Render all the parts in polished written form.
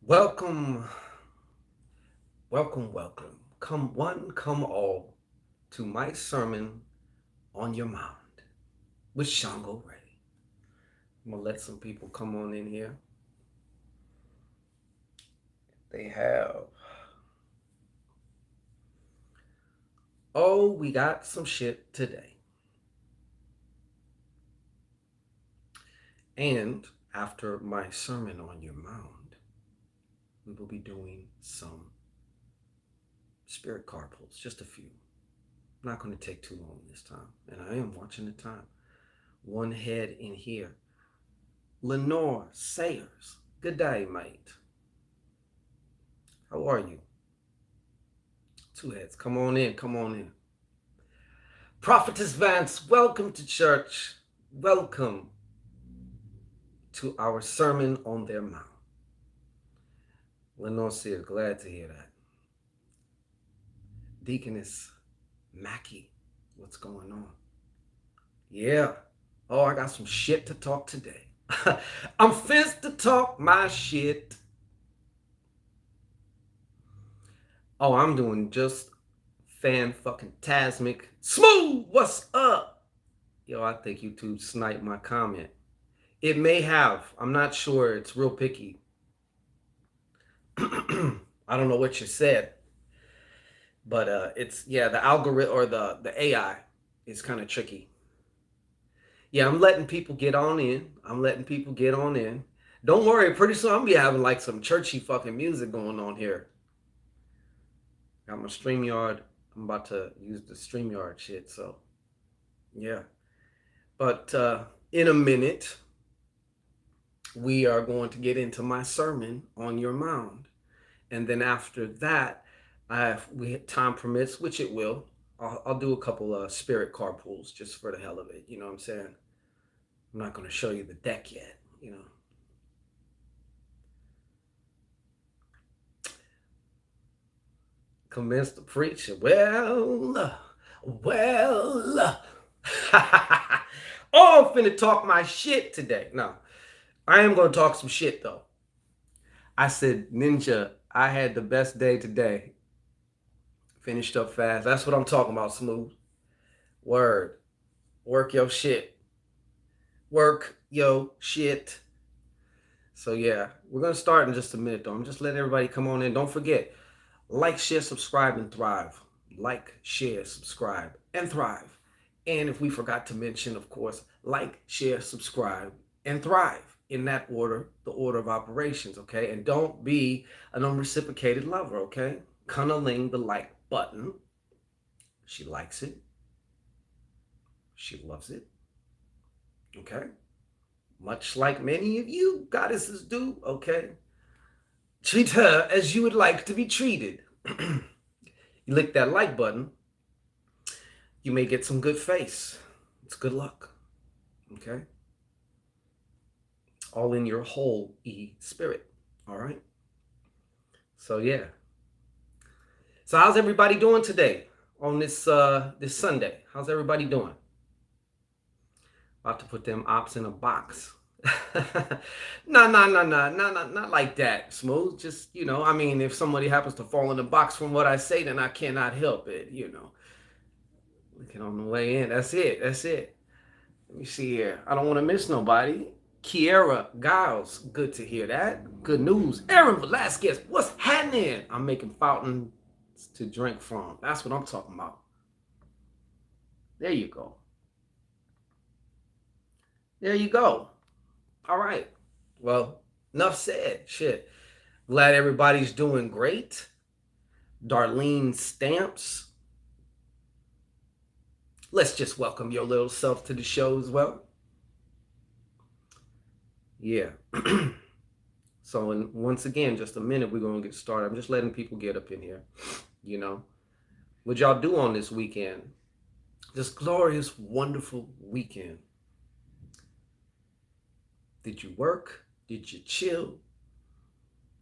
Welcome, welcome. Come one, come all to my sermon on your mound with Shango Ray. I'm gonna let some people come on in here. They have. Oh, we got some shit today. And after my sermon on your mound, we will be doing some spirit card pulls, just a few. I'm not going to take too long this time, and I am watching the time. One head in here. Lenore Sayers, good day, mate. How are you? Two heads, come on in, come on in. Prophetess Vance, welcome to church. Welcome to our sermon on their mount. Lenore Sayers, glad to hear that. Deaconess Mackie, what's going on? Yeah. Oh, I got some shit to talk today. I'm fist to talk my shit. Oh, I'm doing just fan-fucking-tasmic. Smooth, what's up? Yo, I think YouTube sniped my comment. It may have. I'm not sure. It's real picky. I don't know what you said. But it's, yeah, the algorithm or the AI is kind of tricky. Yeah, I'm letting people get on in. Don't worry, pretty soon I'm gonna be having like some churchy fucking music going on here. Got my StreamYard. I'm about to use the StreamYard shit, so yeah. But in a minute, we are going to get into my sermon on your mound. And then after that, time permits, which it will, I'll do a couple of spirit card pulls just for the hell of it. You know what I'm saying? I'm not going to show you the deck yet, you know. Commence to preach. Well. Oh, I'm finna talk my shit today. No, I am going to talk some shit though. I said, Ninja, I had the best day today. Finished up fast. That's what I'm talking about, Smooth. Word. Work your shit. Work your shit. So yeah, we're going to start in just a minute though. I'm just letting everybody come on in. Don't forget, like, share, subscribe, and thrive. Like, share, subscribe, and thrive. And if we forgot to mention, of course, like, share, subscribe, and thrive. In that order, the order of operations, okay? And don't be an unreciprocated lover, okay? Cunniling the like button. She likes it. She loves it. Okay? Much like many of you goddesses do, okay? Treat her as you would like to be treated. You lick that like button, you may get some good face. It's good luck. Okay? All in your whole spirit. All right? So yeah. So how's everybody doing today on this Sunday? How's everybody doing? About to put them ops in a box. Not like that, Smooth. Just, you know, I mean, if somebody happens to fall in the box from what I say, then I cannot help it, you know. Looking on the way in. That's it. Let me see here. I don't want to miss nobody. Kiera Giles, good to hear that. Good news. Aaron Velasquez, what's happening? I'm making fountains to drink from. That's what I'm talking about. There you go. There you go. All right. Well, enough said. Shit. Glad everybody's doing great. Darlene Stamps. Let's just welcome your little self to the show as well. Yeah. So once again, just a minute, we're going to get started. I'm just letting people get up in here. You know, what y'all do on this weekend? This glorious, wonderful weekend. Did you work? Did you chill?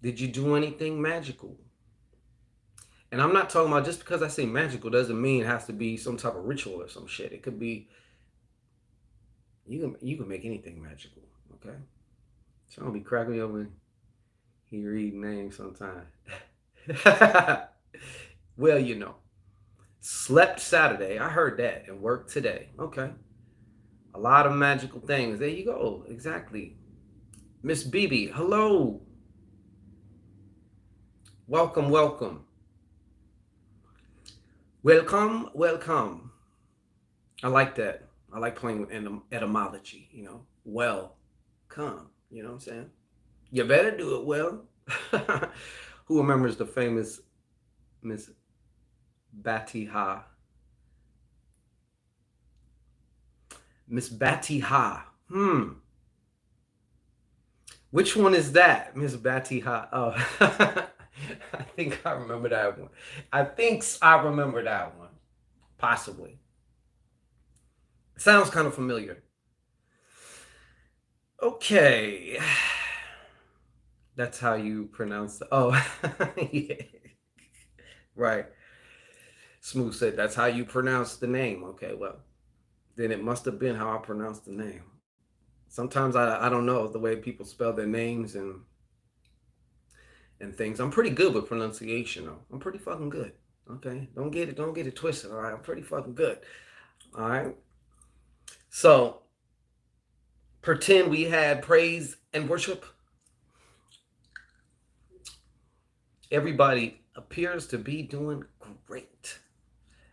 Did you do anything magical? And I'm not talking about, just because I say magical doesn't mean it has to be some type of ritual or some shit. It could be, you can make anything magical, okay? So don't be cracking me open. He read names sometimes. Well, slept Saturday. I heard that and worked today. Okay. A lot of magical things. There you go. Exactly. Miss BB, hello. Welcome, welcome. Welcome, welcome. I like that. I like playing with etymology, Well, come. You know what I'm saying? You better do it well. Who remembers the famous Miss Batiha? Miss Batiha. Which one is that, Miss Batiha? Oh, I think I remember that one. I remember that one. Possibly. Sounds kind of familiar. Okay. That's how you pronounce it. Oh, yeah. Right. Smooth said that's how you pronounce the name. Okay, well, then it must have been how I pronounced the name. Sometimes I don't know the way people spell their names and things. I'm pretty good with pronunciation though. I'm pretty fucking good. Okay. Don't get it twisted. All right. I'm pretty fucking good. All right. So pretend we had praise and worship. Everybody appears to be doing great.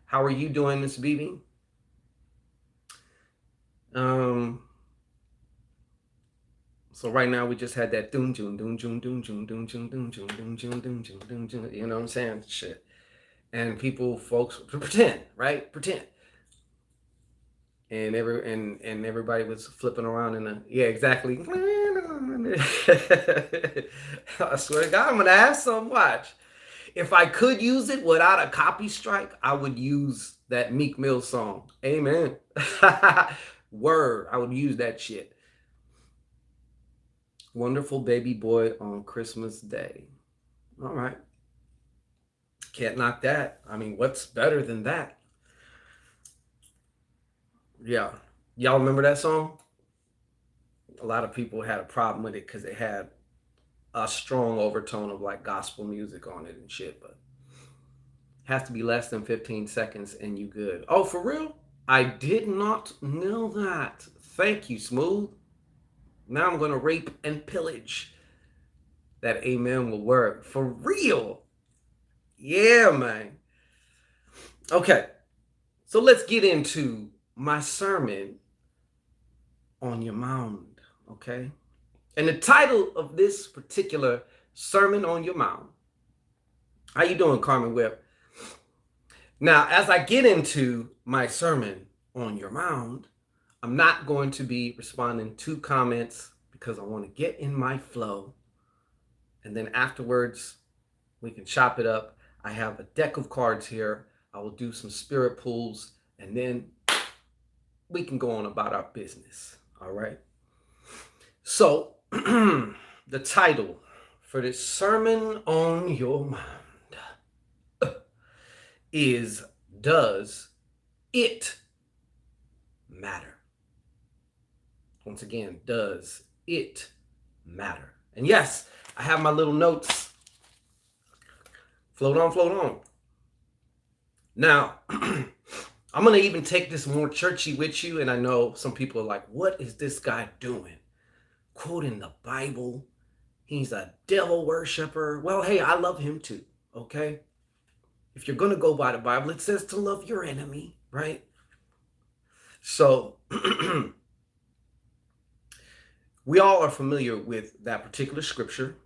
How are you doing, Miss BB? So right now we just had that doom doom doom doom doom doom doom doom doom doom doom doom doom doom doom doom. You know what I'm saying? Shit. And folks pretend, right? Pretend. And everybody was flipping around in exactly. I swear to God, I'm gonna have some. Watch. If I could use it without a copy strike, I would use that Meek Mill song. Amen. Word. I would use that shit. Wonderful baby boy on Christmas Day. All right. Can't knock that. I mean, what's better than that? Yeah. Y'all remember that song? A lot of people had a problem with it because it had a strong overtone of like gospel music on it and shit, but has to be less than 15 seconds and you good. Oh, for real? I did not know that. Thank you, Smooth. Now I'm going to rape and pillage. That amen will work. For real. Yeah, man. Okay. So let's get into my sermon on your mound, okay? And the title of this particular sermon on your mound. How you doing, Carmen Webb? Now, as I get into my sermon on your mound, I'm not going to be responding to comments because I want to get in my flow. And then afterwards, we can chop it up. I have a deck of cards here. I will do some spirit pulls, and then we can go on about our business. All right. So, the title for this sermon on your mind is Does It Matter? Once again, does it matter? And yes, I have my little notes. Float on, float on. Now, I'm going to even take this more churchy with you. And I know some people are like, what is this guy doing? Quoting the Bible. He's a devil worshiper. Well, hey, I love him too. Okay. If you're going to go by the Bible, it says to love your enemy, right? So we all are familiar with that particular scripture.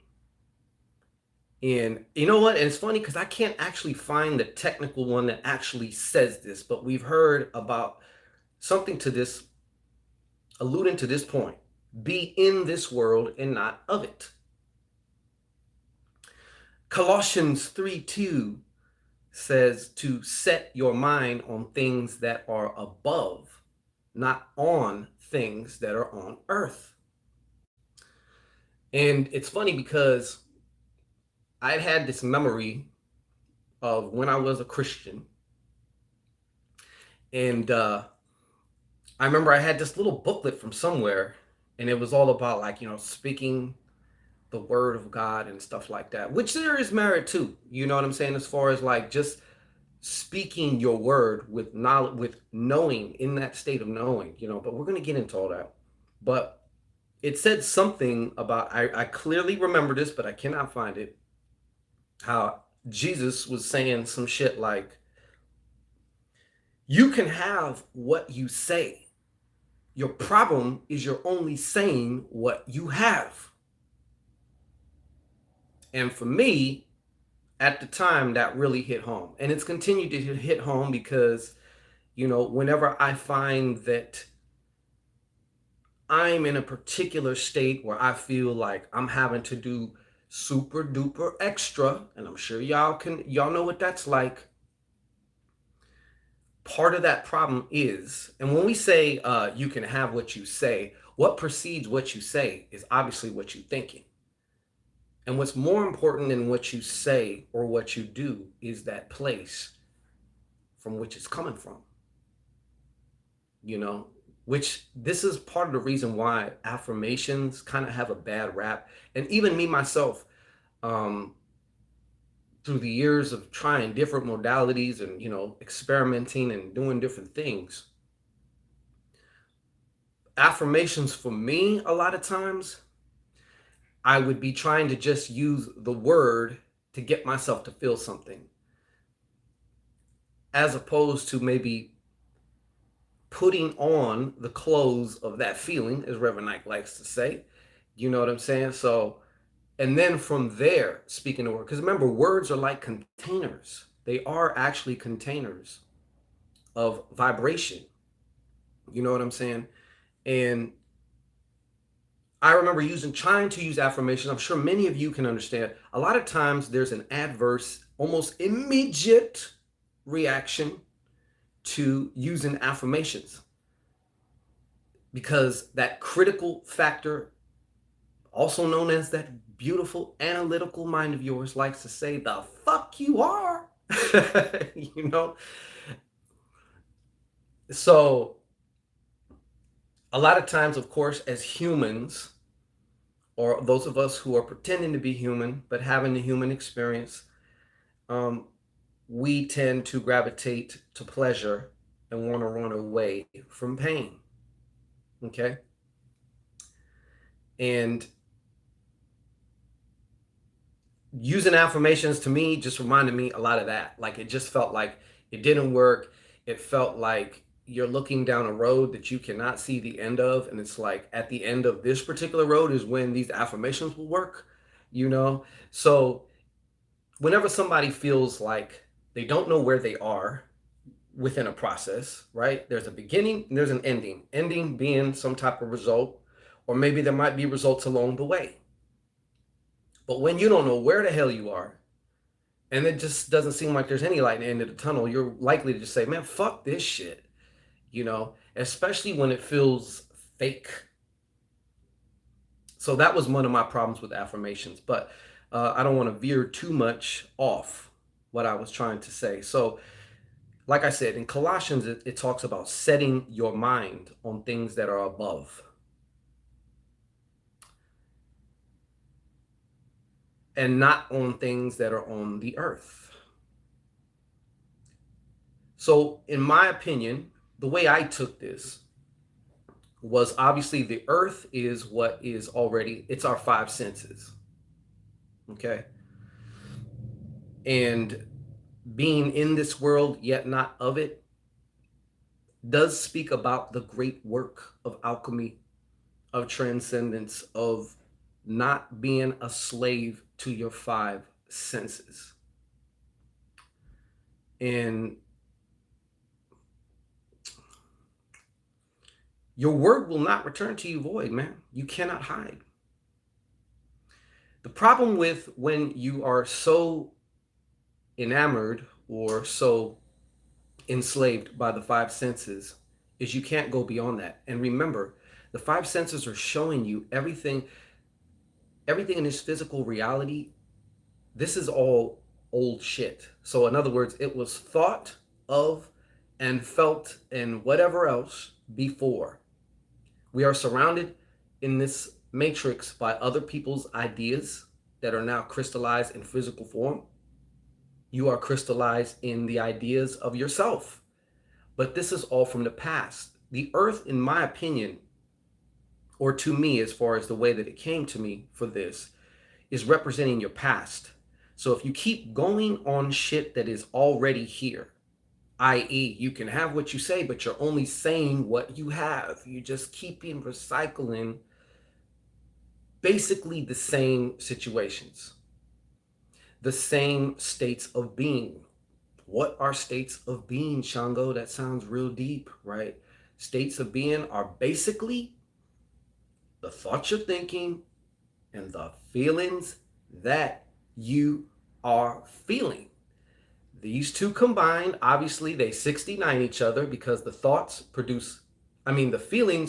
And you know what? And it's funny because I can't actually find the technical one that actually says this, but we've heard about something to this, alluding to this point. Be in this world and not of it. Colossians 3:2 says to set your mind on things that are above, not on things that are on earth. And it's funny because I had this memory of when I was a Christian. And I remember I had this little booklet from somewhere, and it was all about like, speaking the word of God and stuff like that, which there is merit to, you know what I'm saying? As far as like just speaking your word with knowledge, with knowing, in that state of knowing, but we're going to get into all that. But it said something about, I clearly remember this, but I cannot find it, how Jesus was saying some shit like, you can have what you say. Your problem is you're only saying what you have. And for me, at the time, that really hit home. And it's continued to hit home because, whenever I find that I'm in a particular state where I feel like I'm having to do super duper extra, and I'm sure y'all know what that's like. Part of that problem is, and when we say you can have what you say, what precedes what you say is obviously what you're thinking. And what's more important than what you say or what you do is that place from which it's coming from. Which this is part of the reason why affirmations kind of have a bad rap. And even me myself, through the years of trying different modalities and, experimenting and doing different things, affirmations for me, a lot of times, I would be trying to just use the word to get myself to feel something, as opposed to maybe putting on the clothes of that feeling, as Reverend Ike likes to say. You know what I'm saying? So, and then from there, speaking the word, because remember, words are like containers. They are actually containers of vibration. You know what I'm saying? And I remember trying to use affirmation. I'm sure many of you can understand. A lot of times there's an adverse, almost immediate reaction to using affirmations, because that critical factor, also known as that beautiful analytical mind of yours, likes to say, the fuck you are. So a lot of times, of course, as humans, or those of us who are pretending to be human but having the human experience, we tend to gravitate to pleasure and want to run away from pain. Okay? And using affirmations to me just reminded me a lot of that. Like, it just felt like it didn't work. It felt like you're looking down a road that you cannot see the end of. And it's like, at the end of this particular road is when these affirmations will work, So whenever somebody feels like they don't know where they are within a process, right? There's a beginning and there's an ending being some type of result, or maybe there might be results along the way. But when you don't know where the hell you are, and it just doesn't seem like there's any light at the end of the tunnel, you're likely to just say, man, fuck this shit, especially when it feels fake. So that was one of my problems with affirmations, but I don't want to veer too much off what I was trying to say. So, like I said, in Colossians, it talks about setting your mind on things that are above. And not on things that are on the earth. So, in my opinion, the way I took this was, obviously the earth is what is already, it's our five senses. Okay. And being in this world, yet not of it, does speak about the great work of alchemy, of transcendence, of not being a slave to your five senses. And your word will not return to you void, man. You cannot hide. The problem with when you are so enamored or so enslaved by the five senses is you can't go beyond that. And remember, the five senses are showing you everything in this physical reality. This is all old shit. So in other words, it was thought of and felt and whatever else before. We are surrounded in this matrix by other people's ideas that are now crystallized in physical form. You are crystallized in the ideas of yourself. But this is all from the past. The earth, in my opinion, or to me, as far as the way that it came to me for this, is representing your past. So if you keep going on shit that is already here, i.e., you can have what you say, but you're only saying what you have. You just keeping recycling basically the same situations, the same states of being. What are states of being, Shango? That sounds real deep, right? States of being are basically the thoughts you're thinking and the feelings that you are feeling. These two combined, obviously, they 69 each other because the feelings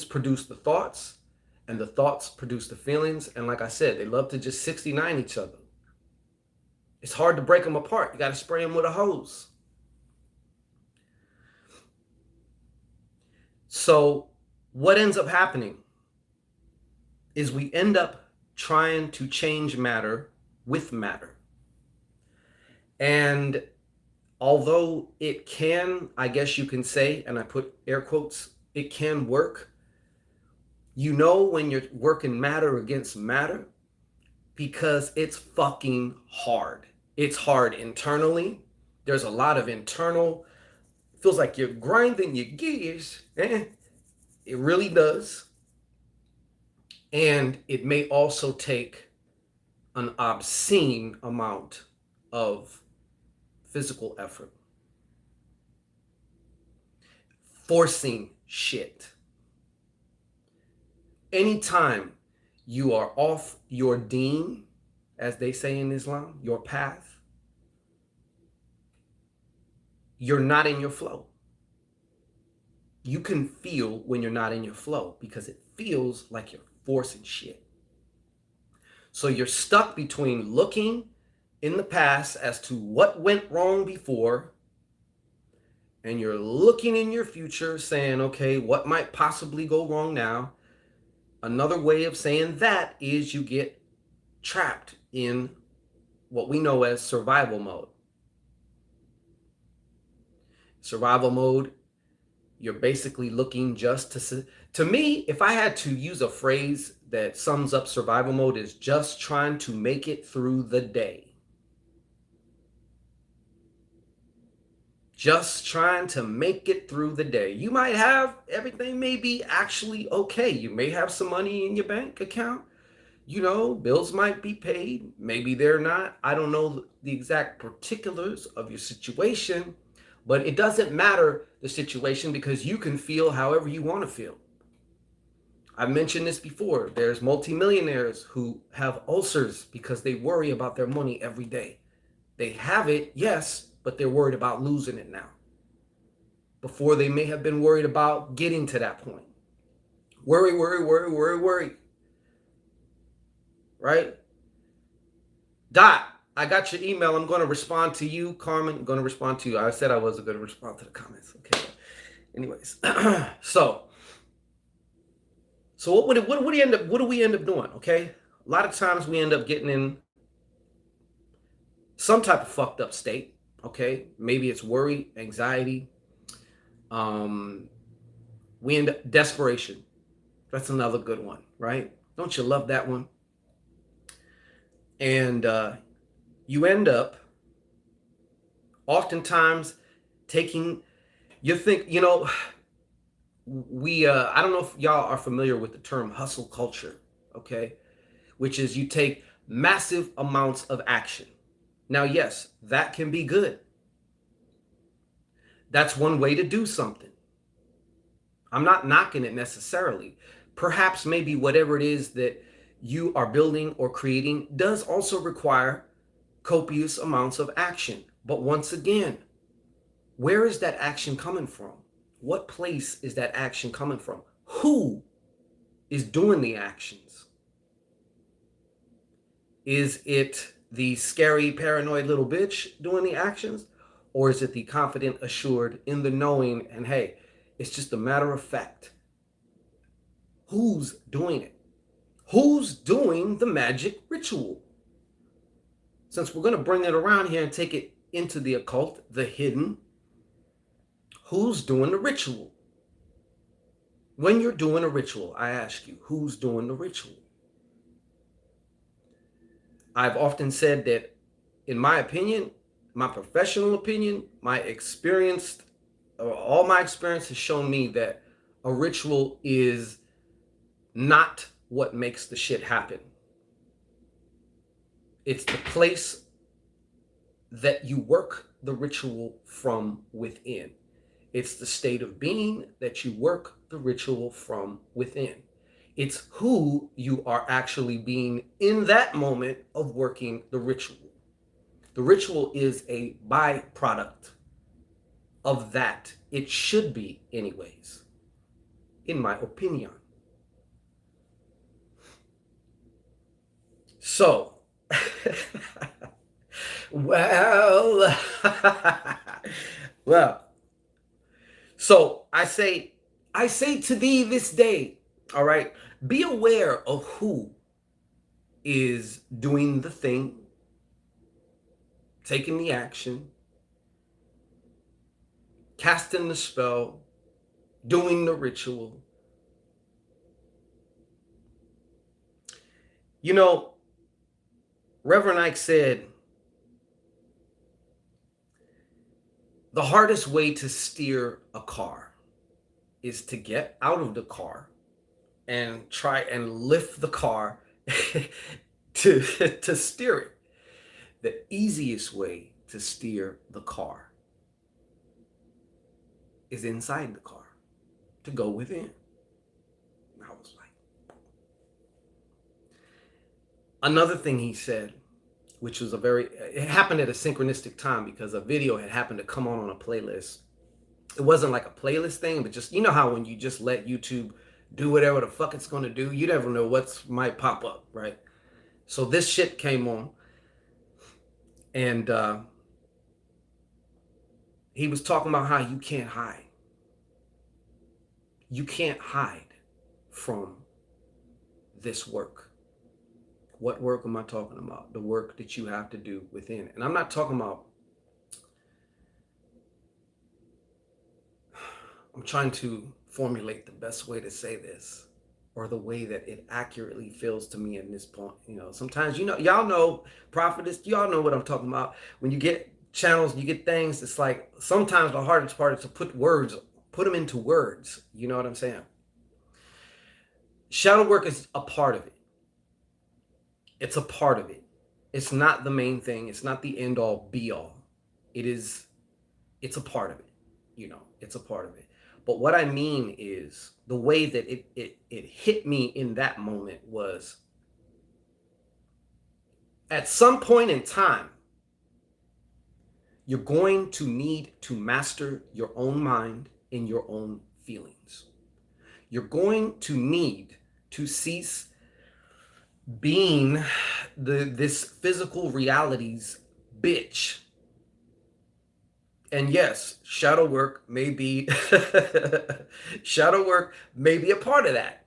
produce the thoughts, and the thoughts produce the feelings. And like I said, they love to just 69 each other. It's hard to break them apart. You got to spray them with a hose. So what ends up happening is we end up trying to change matter with matter. And although it can, I guess you can say, and I put air quotes, it can work. You know when you're working matter against matter because it's fucking hard. It's hard internally. There's a lot of internal, feels like you're grinding your gears. It really does. And it may also take an obscene amount of physical effort. Forcing shit. Anytime you are off your deen, as they say in Islam, your path, you're not in your flow. You can feel when you're not in your flow because it feels like you're forcing shit. So you're stuck between looking in the past as to what went wrong before, and you're looking in your future saying, okay, what might possibly go wrong now? Another way of saying that is you get trapped in what we know as survival mode. Survival mode, you're basically looking just to me, if I had to use a phrase that sums up survival mode, is just trying to make it through the day. Just trying to make it through the day. You might have, everything may be actually okay. You may have some money in your bank account. You know, bills might be paid. Maybe they're not. I don't know the exact particulars of your situation, but it doesn't matter the situation because you can feel however you want to feel. I've mentioned this before. There's multimillionaires who have ulcers because they worry about their money every day. They have it, yes, but they're worried about losing it now. Before they may have been worried about getting to that point. Worry, worry, worry, worry, worry. Right? Dot, I got your email. I'm going to respond to you, Carmen. I'm going to respond to you. I said I wasn't going to respond to the comments. Okay. Anyways, so what do we end up doing? Okay. A lot of times we end up getting in some type of fucked up state. Okay. Maybe it's worry, anxiety. We end up desperation. That's another good one, right? Don't you love that one? And you end up oftentimes taking, I don't know if y'all are familiar with the term hustle culture, okay? Which is you take massive amounts of action. Now, yes, that can be good. That's one way to do something. I'm not knocking it necessarily. Perhaps maybe whatever it is that you are building or creating does also require copious amounts of action. But once again, where is that action coming from? What place is that action coming from? Who is doing the actions? Is it the scary, paranoid little bitch doing the actions? Or is it the confident, assured, in the knowing, and hey, it's just a matter of fact? Who's doing it? Who's doing the magic ritual? Since we're going to bring it around here and take it into the occult, the hidden, who's doing the ritual? When you're doing a ritual, I ask you, who's doing the ritual? I've often said that, in my opinion, my professional opinion, my experience, all my experience has shown me that a ritual is not what makes the shit happen. It's the place that you work the ritual from within. It's the state of being that you work the ritual from within. It's who you are actually being in that moment of working the ritual. The ritual is a byproduct of that. It should be, anyways, in my opinion. So, well, well, so I say to thee this day, all right, be aware of who is doing the thing, taking the action, casting the spell, doing the ritual. You know, Reverend Ike said, the hardest way to steer a car is to get out of the car and try and lift the car to steer it. The easiest way to steer the car is inside the car, to go within. And I was like, another thing he said, which was it happened at a synchronistic time because a video had happened to come on a playlist. It wasn't like a playlist thing, but just, you know how when you just let YouTube do whatever the fuck it's going to do, you never know what might pop up, right? So this shit came on, and he was talking about how you can't hide. You can't hide from this work. What work am I talking about? The work that you have to do within. And I'm not talking about, I'm trying to formulate the best way to say this, or the way that it accurately feels to me in this point. You know, sometimes, y'all know, prophetess, y'all know what I'm talking about. When you get channels, you get things, it's like, sometimes the hardest part is to put them into words. You know what I'm saying? Shadow work is a part of it. It's a part of it. It's not the main thing. It's not the end all be all. It's a part of it. It's a part of it. But what I mean is the way that it hit me in that moment was, at some point in time, you're going to need to master your own mind and your own feelings. You're going to need to cease being this physical reality's bitch. And yes, shadow work may be a part of that.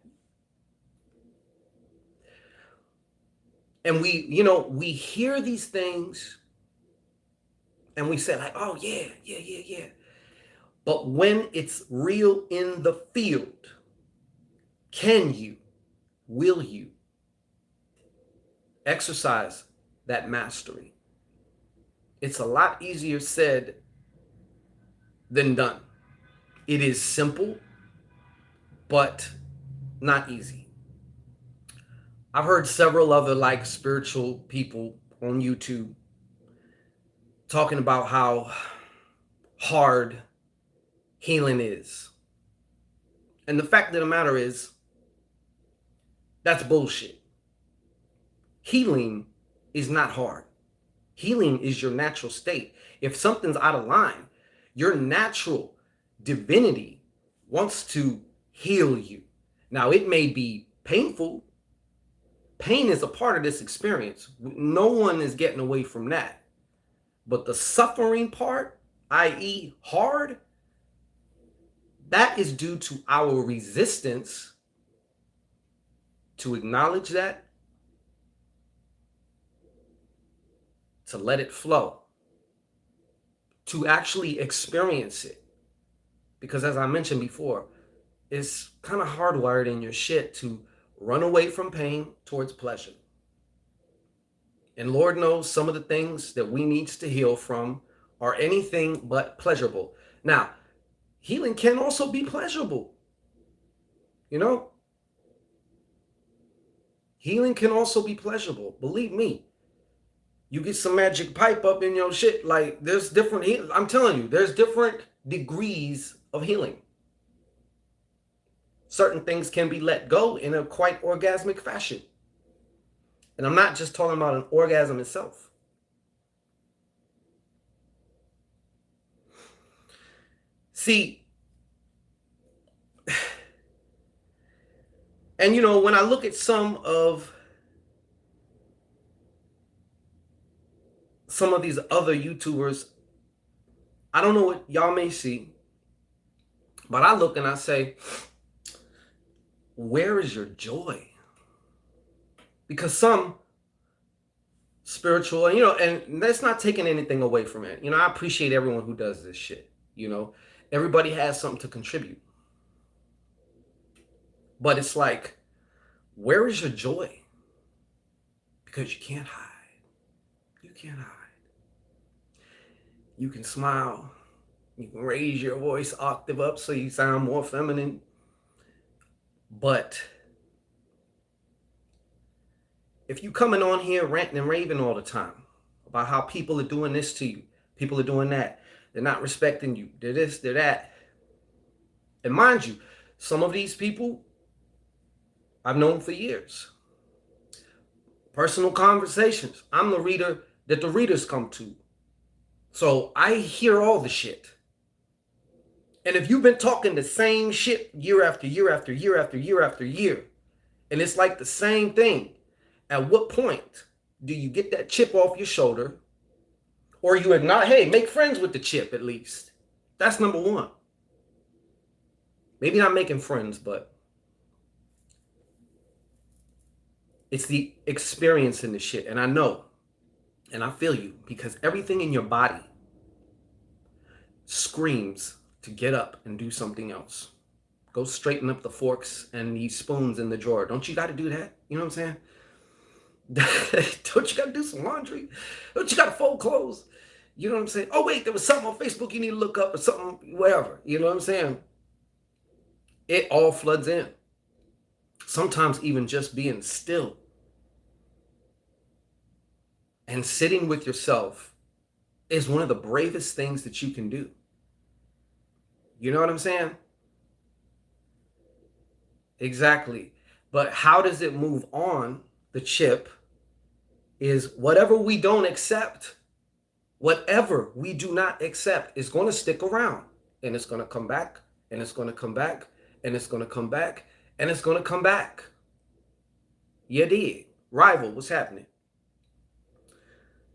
And we hear these things and we say like, oh yeah. But when it's real in the field, will you exercise that mastery? It's a lot easier said than done. It is simple, but not easy. I've heard several other spiritual people on YouTube talking about how hard healing is. And the fact of the matter is, that's bullshit. Healing is not hard. Healing is your natural state. If something's out of line, your natural divinity wants to heal you. Now, it may be painful. Pain is a part of this experience. No one is getting away from that. But the suffering part, i.e. hard, that is due to our resistance to acknowledge that, to let it flow, to actually experience it. Because as I mentioned before, it's kind of hardwired in your shit to run away from pain towards pleasure. And Lord knows some of the things that we need to heal from are anything but pleasurable. Now, healing can also be pleasurable. You know? Healing can also be pleasurable. Believe me. You get some magic pipe up in your shit. Like, there's different I'm telling you, there's different degrees of healing. Certain things can be let go in a quite orgasmic fashion. And I'm not just talking about an orgasm itself. See, and you know, when I look at some of these other YouTubers, I don't know what y'all may see, but I look and I say, where is your joy? Because some spiritual, you know, and that's not taking anything away from it. You know, I appreciate everyone who does this shit. You know, everybody has something to contribute. But it's like, where is your joy? Because you can't hide. You can't hide. You can smile. You can raise your voice octave up so you sound more feminine. But if you coming on here ranting and raving all the time about how people are doing this to you, people are doing that, they're not respecting you, they're this, they're that. And mind you, some of these people I've known for years. Personal conversations. I'm the reader that the readers come to. So I hear all the shit. And if you've been talking the same shit year after year after year after year after year, and it's like the same thing, at what point do you get that chip off your shoulder? Or you acknowledge, hey, make friends with the chip at least. That's number one. Maybe not making friends, but it's the experience in the shit. And I know, and I feel you, because everything in your body screams to get up and do something else. Go straighten up the forks and these spoons in the drawer. Don't you got to do that? You know what I'm saying? Don't you got to do some laundry? Don't you got to fold clothes? You know what I'm saying? Oh, wait, there was something on Facebook you need to look up or something, whatever. You know what I'm saying? It all floods in. Sometimes even just being still and sitting with yourself is one of the bravest things that you can do. You know what I'm saying? Exactly. But how does it move on? The chip is whatever we don't accept, whatever we do not accept is going to stick around, and it's going to come back, and it's going to come back, and it's going to come back, and it's going to come back. You did. Rival, what's happening?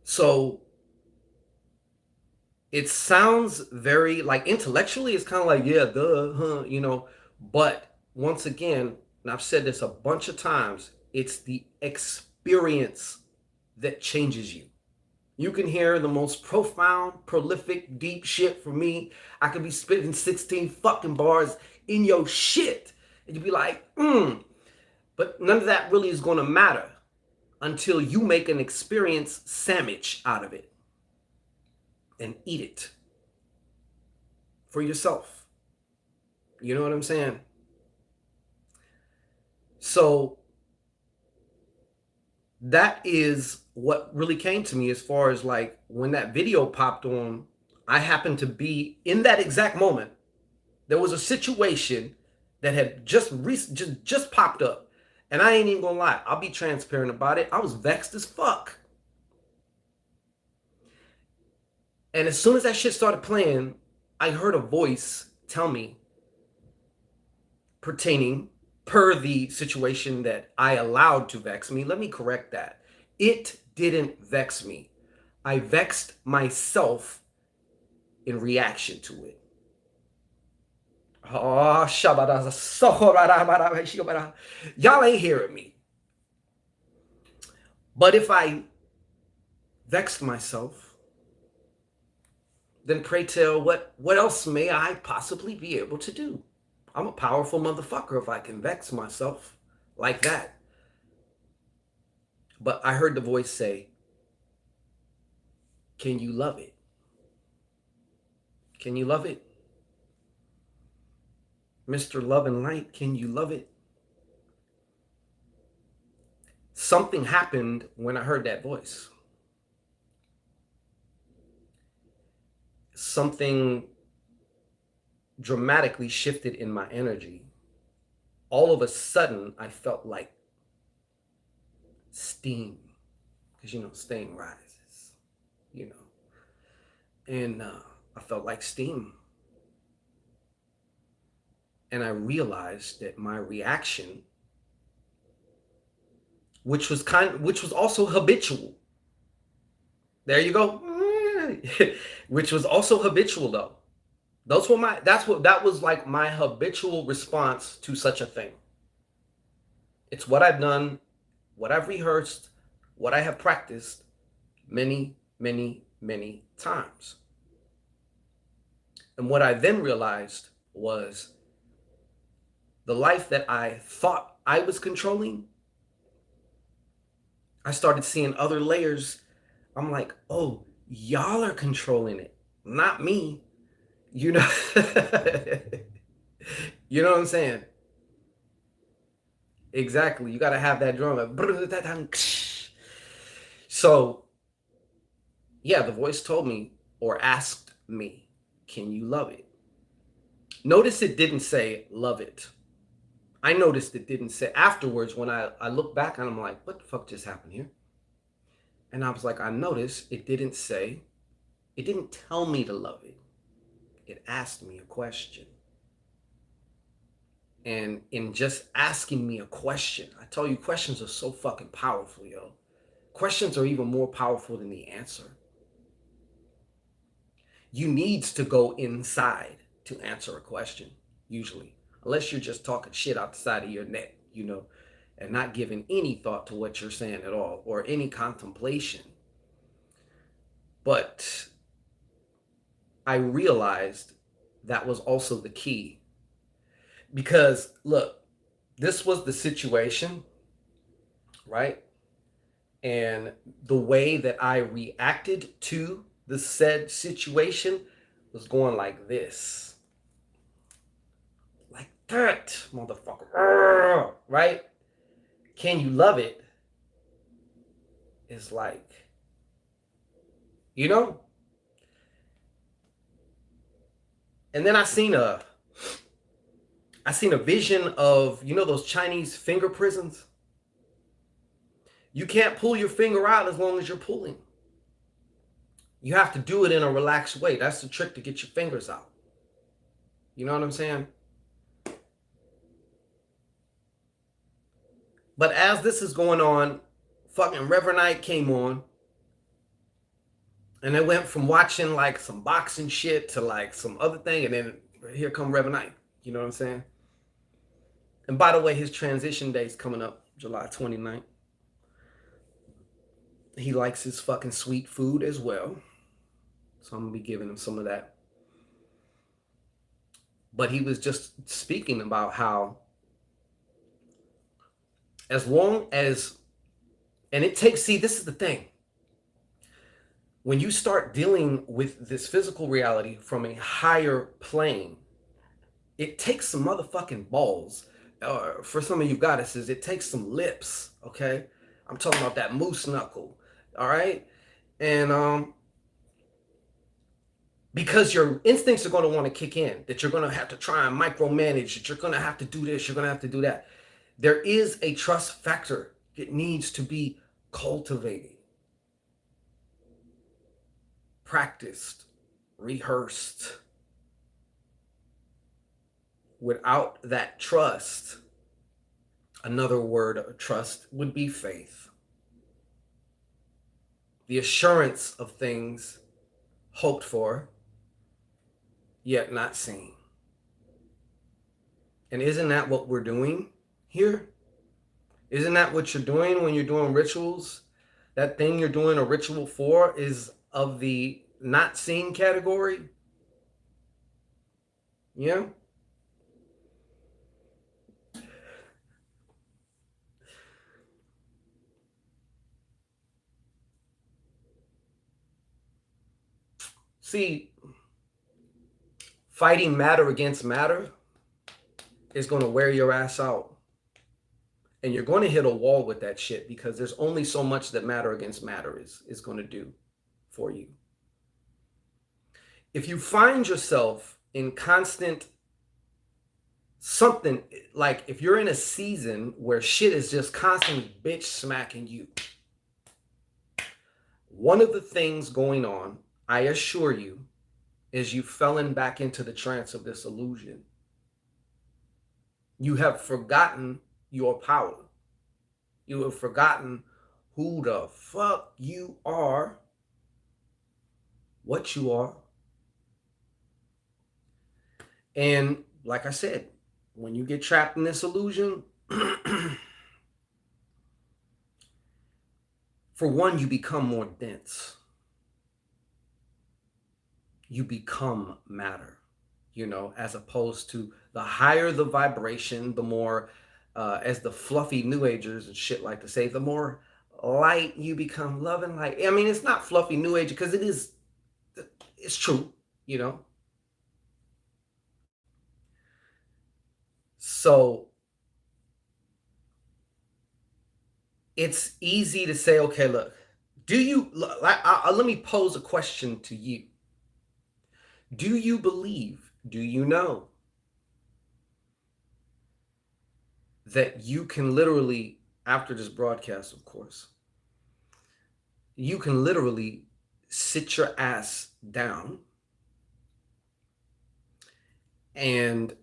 So it sounds very like intellectually, it's kind of like, yeah, duh, huh, you know, but once again, and I've said this a bunch of times, it's the experience that changes you. You can hear the most profound, prolific, deep shit from me. I could be spitting 16 fucking bars in your shit. And you'd be like, But none of that really is going to matter until you make an experience sandwich out of it and eat it for yourself. You know what I'm saying? So that is what really came to me as far as like when that video popped on, I happened to be in that exact moment. There was a situation that had just popped up. And I ain't even gonna lie, I'll be transparent about it. I was vexed as fuck. And as soon as that shit started playing, I heard a voice tell me, pertaining per the situation that I allowed to vex me. Let me correct that. It didn't vex me. I vexed myself in reaction to it. Oh, y'all ain't hearing me. But if I vexed myself, then pray tell, what else may I possibly be able to do? I'm a powerful motherfucker if I can vex myself like that. But I heard the voice say, can you love it? Can you love it? Mr. Love and Light, can you love it? Something happened when I heard that voice. Something dramatically shifted in my energy. All of a sudden, I felt like steam, because steam rises, and I felt like steam. And I realized that my reaction, which was also habitual. There you go. Which was also habitual though. That was like my habitual response to such a thing. It's what I've done, what I've rehearsed, what I have practiced many, many, many times. And what I then realized was the life that I thought I was controlling, I started seeing other layers. I'm like, oh, y'all are controlling it, not me. You know, you know what I'm saying? Exactly. You got to have that drum. So, yeah, the voice told me or asked me, can you love it? Notice it didn't say love it. I noticed it didn't say afterwards when I look back and I'm like, what the fuck just happened here? And I was like, I noticed it didn't tell me to love it. It asked me a question. And in just asking me a question, I tell you, questions are so fucking powerful, yo. Questions are even more powerful than the answer. You need to go inside to answer a question, usually. Unless you're just talking shit out the side of your neck, and not giving any thought to what you're saying at all, or any contemplation. But I realized that was also the key. Because, look, this was the situation, right? And the way that I reacted to the said situation was going like this. Like that, motherfucker. Right? Can you love it? Is like, And then I seen a vision of, those Chinese finger prisons? You can't pull your finger out as long as you're pulling. You have to do it in a relaxed way. That's the trick to get your fingers out. You know what I'm saying? But as this is going on, fucking Reverend Knight came on. And I went from watching like some boxing shit to like some other thing. And then here come Reverend Knight. You know what I'm saying? And by the way, his transition day is coming up July 29th. He likes his fucking sweet food as well. So I'm going to be giving him some of that. But he was just speaking about how as long as, and it takes, see, this is the thing. When you start dealing with this physical reality from a higher plane, it takes some motherfucking balls. For some of you goddesses, it takes some lips, okay? I'm talking about that moose knuckle, all right? And because your instincts are going to want to kick in, that you're going to have to try and micromanage, that you're going to have to do this, you're going to have to do that. There is a trust factor that needs to be cultivated, practiced, rehearsed. Without that trust, another word of trust would be faith. The assurance of things hoped for, yet not seen. And isn't that what we're doing here? Isn't that what you're doing when you're doing rituals? that thing you're doing a ritual for is of the not seen category, yeah. See, fighting matter against matter is going to wear your ass out. And you're going to hit a wall with that shit because there's only so much that matter against matter is going to do for you. If you find yourself in constant something, like if you're in a season where shit is just constantly bitch smacking you, one of the things going on, I assure you, is you fallen back into the trance of this illusion. You have forgotten your power. You have forgotten who the fuck you are, what you are. And like I said, when you get trapped in this illusion, for one, you become more dense. You become matter, as opposed to the higher the vibration, the more, as the fluffy New Agers and shit like to say, the more light you become, love and light. I mean, it's not fluffy New Age because it's true, So it's easy to say, okay, look, let me pose a question to you. Do you believe, do you know that you can literally, after this broadcast, of course, you can literally sit your ass down and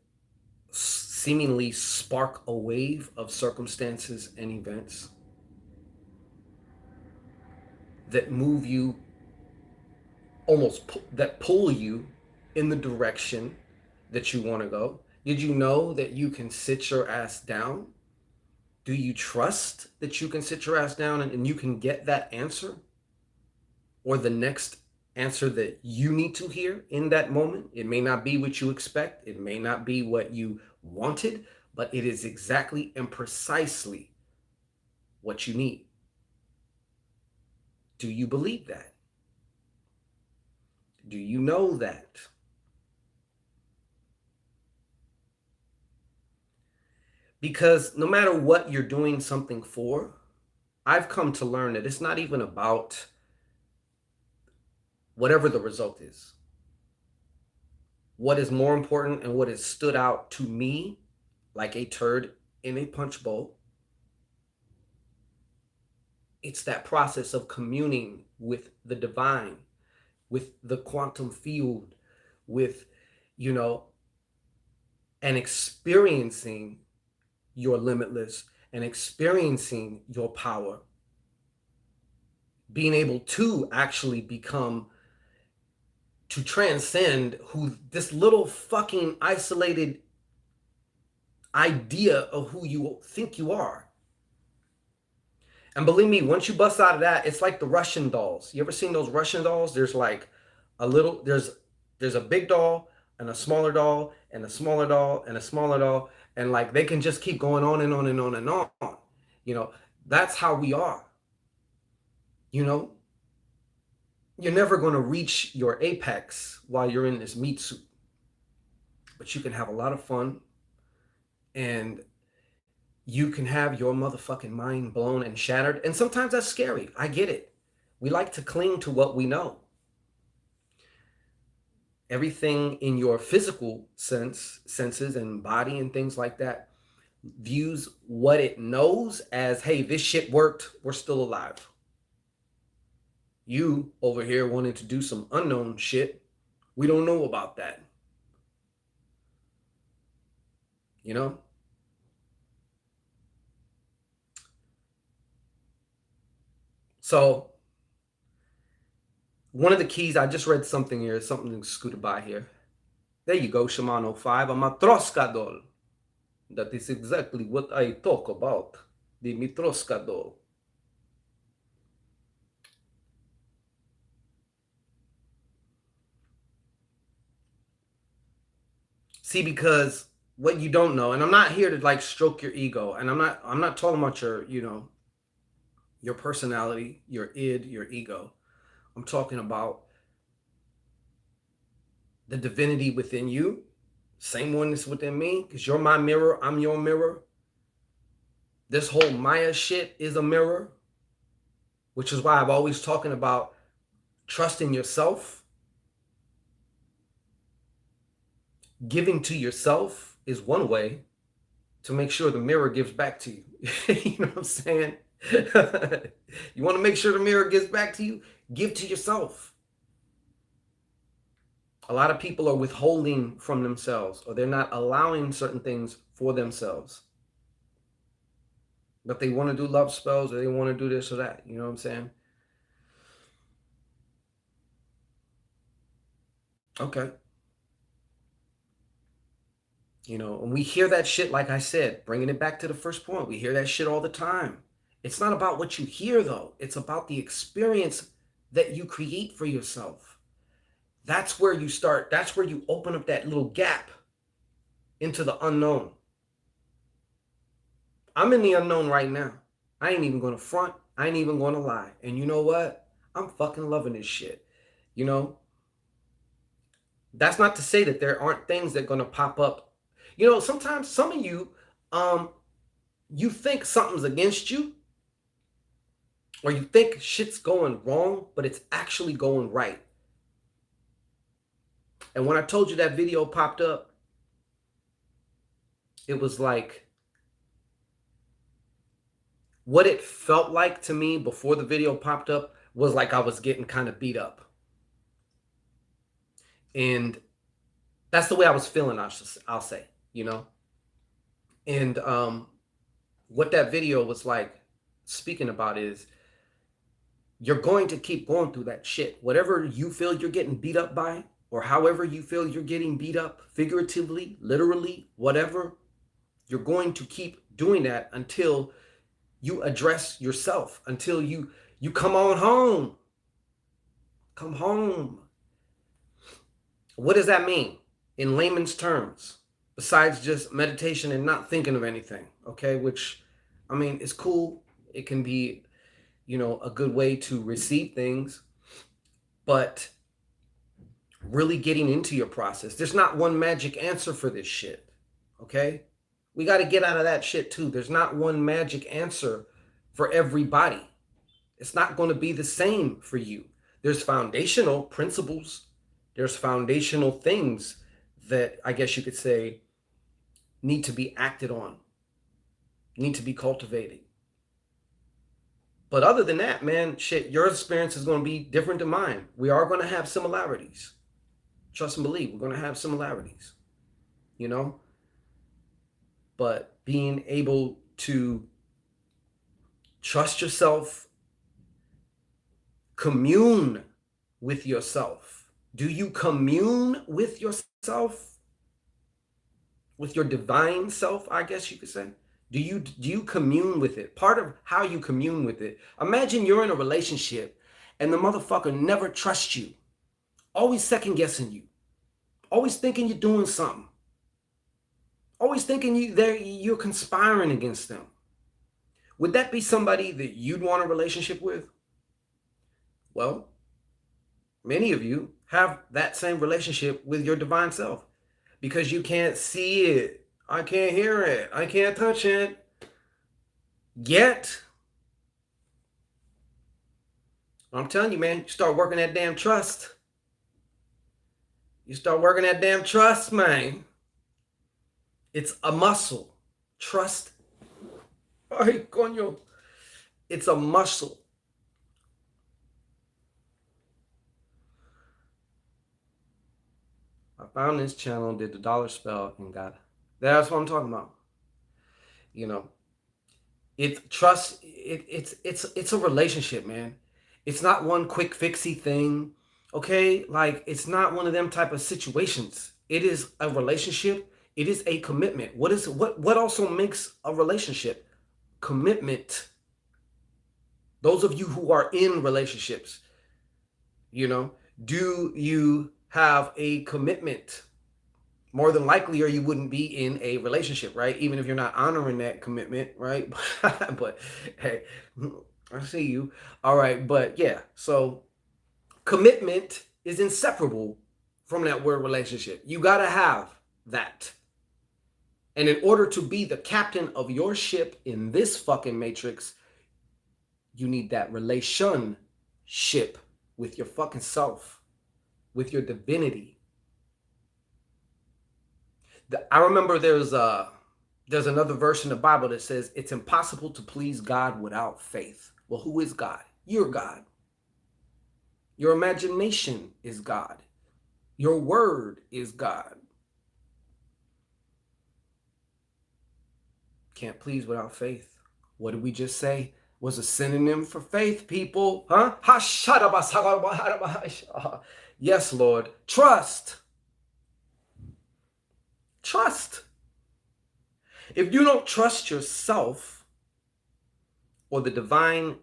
seemingly spark a wave of circumstances and events that move you, that pull you in the direction that you want to go? Did you know that you can sit your ass down? Do you trust that you can sit your ass down and you can get that answer or the next answer that you need to hear in that moment? It may not be what you expect. It may not be what you wanted, but it is exactly and precisely what you need. Do you believe that? Do you know that? Because no matter what you're doing something for, I've come to learn that it's not even about whatever the result is. What is more important and what has stood out to me like a turd in a punch bowl, it's that process of communing with the divine, with the quantum field, with, and experiencing your limitless and experiencing your power, being able to actually to transcend who this little fucking isolated idea of who you think you are. And believe me, once you bust out of that, it's like the Russian dolls. You ever seen those Russian dolls? There's like there's a big doll and a smaller doll and a smaller doll and a smaller doll. And like they can just keep going on and on and on and on. That's how we are. You're never going to reach your apex while you're in this meat suit. But you can have a lot of fun and you can have your motherfucking mind blown and shattered. And sometimes that's scary. I get it. We like to cling to what we know. Everything in your physical senses and body and things like that views what it knows as, hey, this shit worked. We're still alive. You over here wanting to do some unknown shit. We don't know about that. So one of the keys, I just read something here, something scooted by here. There you go, Shimano 5. I'm a Troska doll. That is exactly what I talk about. The Mitroska doll. See, because what you don't know, and I'm not here to like stroke your ego, and I'm not talking about your, your personality, your id, your ego. I'm talking about the divinity within you, same one that's within me, because you're my mirror, I'm your mirror. This whole Maya shit is a mirror, which is why I've always talking about trusting yourself. Giving to yourself is one way to make sure the mirror gives back to you. You know what I'm saying? You want to make sure the mirror gives back to you? Give to yourself. A lot of people are withholding from themselves, or they're not allowing certain things for themselves. But they want to do love spells, or they want to do this or that. You know what I'm saying? Okay. And we hear that shit, like I said, bringing it back to the first point. We hear that shit all the time. It's not about what you hear, though. It's about the experience that you create for yourself. That's where you start. That's where you open up that little gap into the unknown. I'm in the unknown right now. I ain't even going to front. I ain't even going to lie. And you know what? I'm fucking loving this shit. That's not to say that there aren't things that are going to pop up. Sometimes some of you, you think something's against you, or you think shit's going wrong, but it's actually going right. And when I told you that video popped up, it was like, what it felt like to me before the video popped up was like I was getting kind of beat up. And that's the way I was feeling, I'll say, And what that video was like speaking about is, you're going to keep going through that shit. Whatever you feel you're getting beat up by, or however you feel you're getting beat up, figuratively, literally, whatever, you're going to keep doing that until you address yourself, until you come on home. Come home. What does that mean in layman's terms, besides just meditation and not thinking of anything? Okay, which, I mean, it's cool. It can be, a good way to receive things, but really getting into your process. There's not one magic answer for this shit. Okay, we got to get out of that shit too. There's not one magic answer for everybody. It's not going to be the same for you. There's foundational principles. There's foundational things that I guess you could say need to be acted on, need to be cultivated. But other than that, man, shit, your experience is going to be different than mine. We are going to have similarities. Trust and believe, we're going to have similarities, But being able to trust yourself, commune with yourself. Do you commune with yourself? With your divine self, I guess you could say? Do you commune with it? Part of how you commune with it. Imagine you're in a relationship and the motherfucker never trusts you. Always second guessing you. Always thinking you're doing something. Always thinking you're conspiring against them. Would that be somebody that you'd want a relationship with? Well, many of you have that same relationship with your divine self because you can't see it. I can't hear it. I can't touch it. Yet, I'm telling you, man, you start working that damn trust. You start working that damn trust, man. It's a muscle. Trust. Ay, coño. It's a muscle. I found this channel, did the dollar spell, and got it. That's what I'm talking about. It's trust. It's a relationship, man. It's not one quick fixy thing. Okay, like it's not one of them type of situations. It is a relationship. It is a commitment. What also makes a relationship? Commitment. Those of you who are in relationships, do you have a commitment? more than likely, or you wouldn't be in a relationship, right? Even if you're not honoring that commitment, right? But hey, I see you. All right, but yeah, so commitment is inseparable from that word relationship. You gotta have that. And in order to be the captain of your ship in this fucking matrix, you need that relationship with your fucking self, with your divinity. I remember there's another verse in the Bible that says it's impossible to please God without faith. Well, who is God? You're God. Your imagination is God. Your word is God. Can't please without faith. What did we just say was a synonym for faith, people? Huh? Yes, Lord. Trust. Trust. If you don't trust yourself or the divine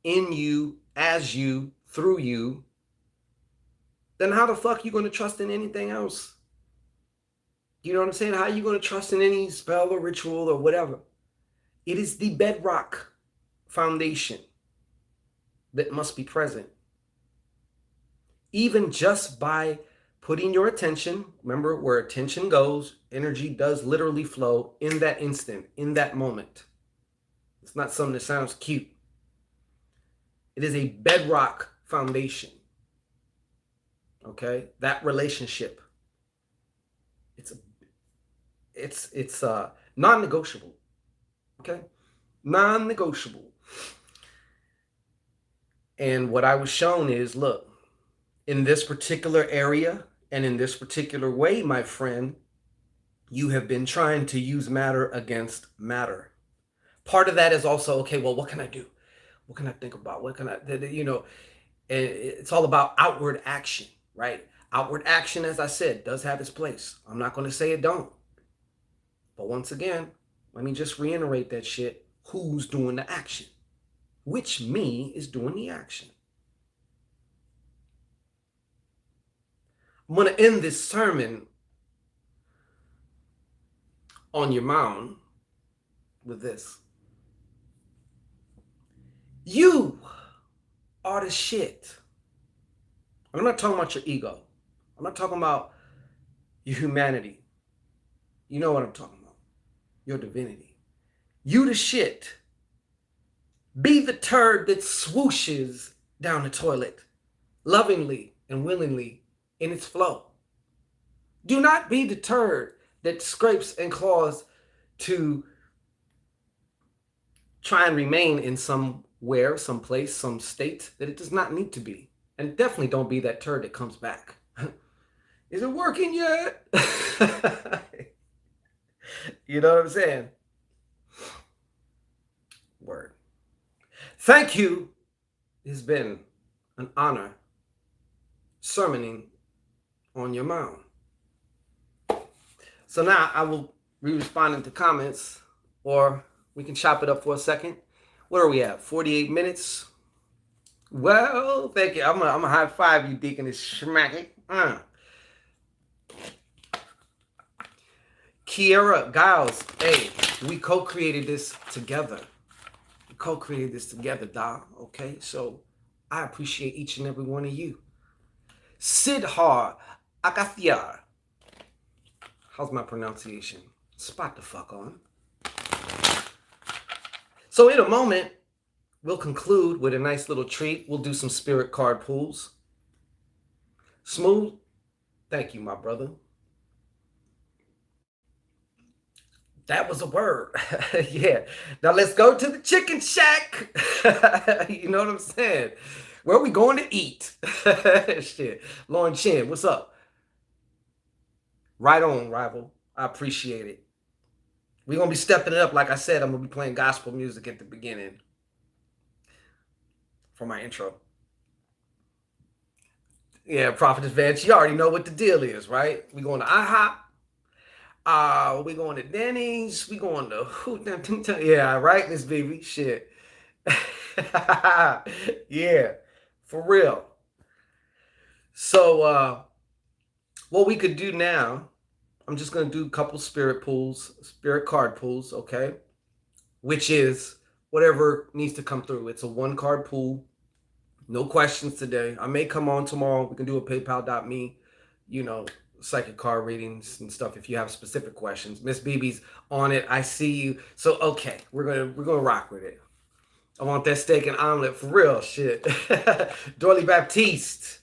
in you, as you, through you, then how the fuck are you going to trust in anything else? You know what I'm saying? How are you going to trust in any spell or ritual or whatever? It is the bedrock foundation that must be present. Even just by putting your attention, remember where attention goes, energy does literally flow in that instant, in that moment. It's not something that sounds cute. It is a bedrock foundation. Okay? That relationship. It's non-negotiable. Okay? Non-negotiable. And what I was shown is, look, in this particular area and in this particular way, my friend, you have been trying to use matter against matter. Part of that is also, okay, well, what can I do? What can I think about? What can I, you know, and it's all about outward action, right? Outward action, as I said, does have its place. I'm not going to say it don't. But once again, let me just reiterate that shit. Who's doing the action? Which me is doing the action? I'm going to end this sermon on your mound with this. You are the shit. I'm not talking about your ego. I'm not talking about your humanity. You know what I'm talking about. Your divinity. You the shit. Be the turd that swooshes down the toilet, lovingly and willingly in its flow. Do not be the turd that scrapes and claws to try and remain in somewhere, someplace, some state that it does not need to be. And definitely don't be that turd that comes back. Is it working yet? You know what I'm saying? Word. Thank you. It's been an honor sermoning on your mound. So now I will be responding to comments, or we can chop it up for a second. Where are we at? 48 minutes. Well, thank you. I'm gonna high five you, Deacon. Smack it. Kiera Giles, hey, we co-created this together. We co-created this together, dog. Okay, so I appreciate each and every one of you. Sidhar Agathiar. How's my pronunciation? Spot the fuck on. So in a moment, we'll conclude with a nice little treat. We'll do some spirit card pulls. Smooth, thank you, my brother. That was a word. Yeah. Now let's go to the chicken shack. You know what I'm saying? Where are we going to eat? Shit. Lauren Chin, what's up? Right on, rival. I appreciate it. We're going to be stepping it up. Like I said, I'm going to be playing gospel music at the beginning for my intro. Yeah, Prophetess Vance, you already know what the deal is, right? We going to IHOP. We going to Denny's. We going to yeah, right, Miss Baby. Shit. Yeah, for real. So what we could do now I'm just going to do a couple spirit pulls, spirit card pulls, okay? Which is whatever needs to come through. It's a 1-card pool. No questions today. I may come on tomorrow. We can do a PayPal.me, psychic card readings and stuff if you have specific questions. Miss BB's on it. I see you. So okay, we're gonna rock with it. I want that steak and omelet for real. Shit. Dorley Baptiste.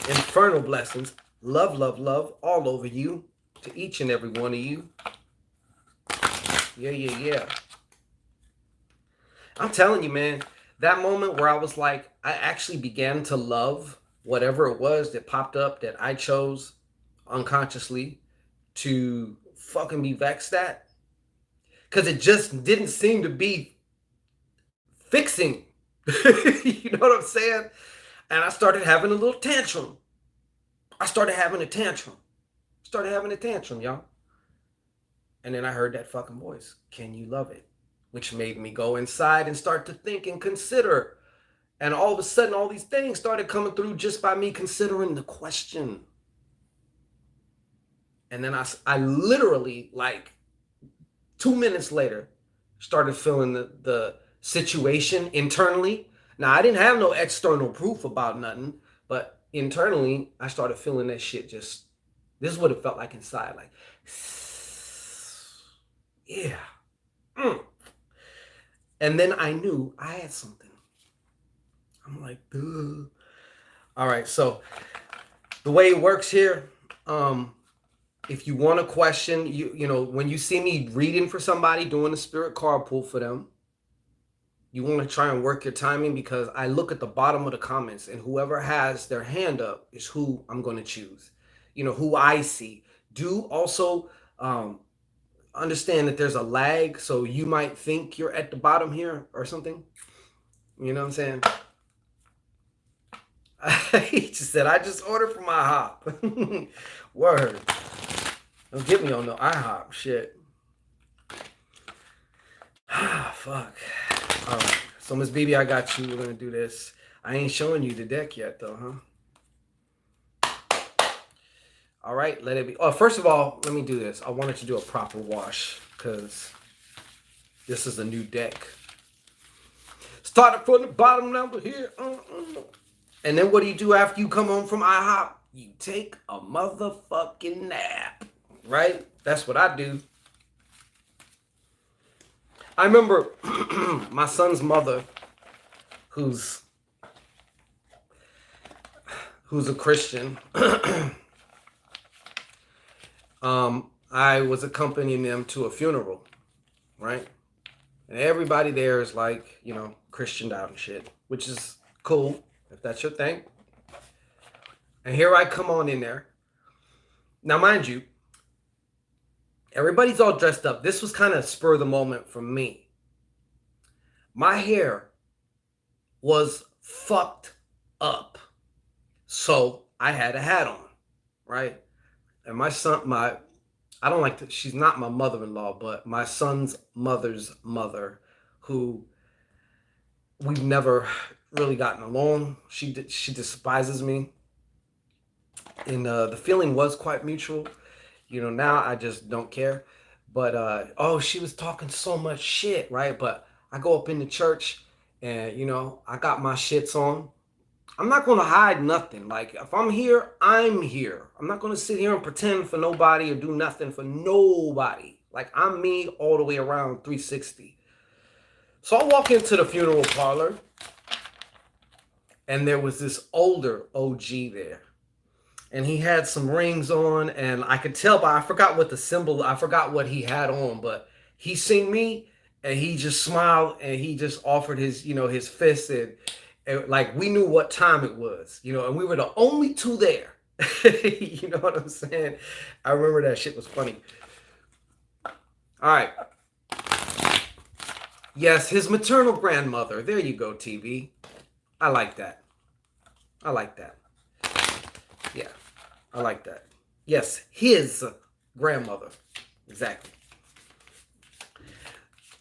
Infernal blessings. Love, love, love all over you. To each and every one of you. Yeah, yeah, yeah. I'm telling you, man, that moment where I was like, I actually began to love whatever it was that popped up that I chose unconsciously to fucking be vexed at. Because it just didn't seem to be fixing. You know what I'm saying? And I started having a little tantrum. Started having a tantrum, y'all. And then I heard that fucking voice. Can you love it? Which made me go inside and start to think and consider. And all of a sudden, all these things started coming through just by me considering the question. And then I literally, like 2 minutes later, started feeling the situation internally. Now, I didn't have no external proof about nothing, but internally, I started feeling that shit just, this is what it felt like inside. Like, yeah. And then I knew I had something. I'm like, duh. All right, so the way it works here, if you want a question, you know, when you see me reading for somebody, doing a spirit card pull for them, you want to try and work your timing, because I look at the bottom of the comments and whoever has their hand up is who I'm going to choose, you know, who I see. Do also understand that there's a lag, so you might think you're at the bottom here or something. You know what I'm saying? He just said, I just ordered from IHOP. Word. Don't get me on no IHOP shit. Ah, fuck. All right. So, Miss BB, I got you. We're going to do this. I ain't showing you the deck yet, though, huh? All right. Let it be. Oh, first of all, let me do this. I wanted to do a proper wash because this is a new deck. Started from the bottom number here. And then what do you do after you come home from IHOP? You take a motherfucking nap, right? That's what I do. I remember my son's mother, who's a Christian. I was accompanying them to a funeral, right? And everybody there is like, you know, Christianed out and shit, which is cool if that's your thing. And here I come on in there. Now, mind you, everybody's all dressed up. This was kind of spur of the moment for me. My hair was fucked up. So I had a hat on, right? And my son, I don't like to, she's not my mother-in-law, but my son's mother's mother, who we've never really gotten along. She despises me. And the feeling was quite mutual. You know, now I just don't care. But, oh, she was talking so much shit, right? But I go up in the church and, you know, I got my shits on. I'm not going to hide nothing. Like, if I'm here, I'm here. I'm not going to sit here and pretend for nobody or do nothing for nobody. Like, I'm me all the way around 360. So I walk into the funeral parlor, and there was this older OG there. And he had some rings on, and I could tell, but I forgot what the symbol, I forgot what he had on, but he seen me, and he just smiled, and he just offered his, you know, his fist, and like, we knew what time it was, you know, and we were the only two there. You know what I'm saying? I remember that shit was funny. All right. Yes, his maternal grandmother. There you go, TV. I like that. I like that. Yeah, I like that. Yes, his grandmother. Exactly.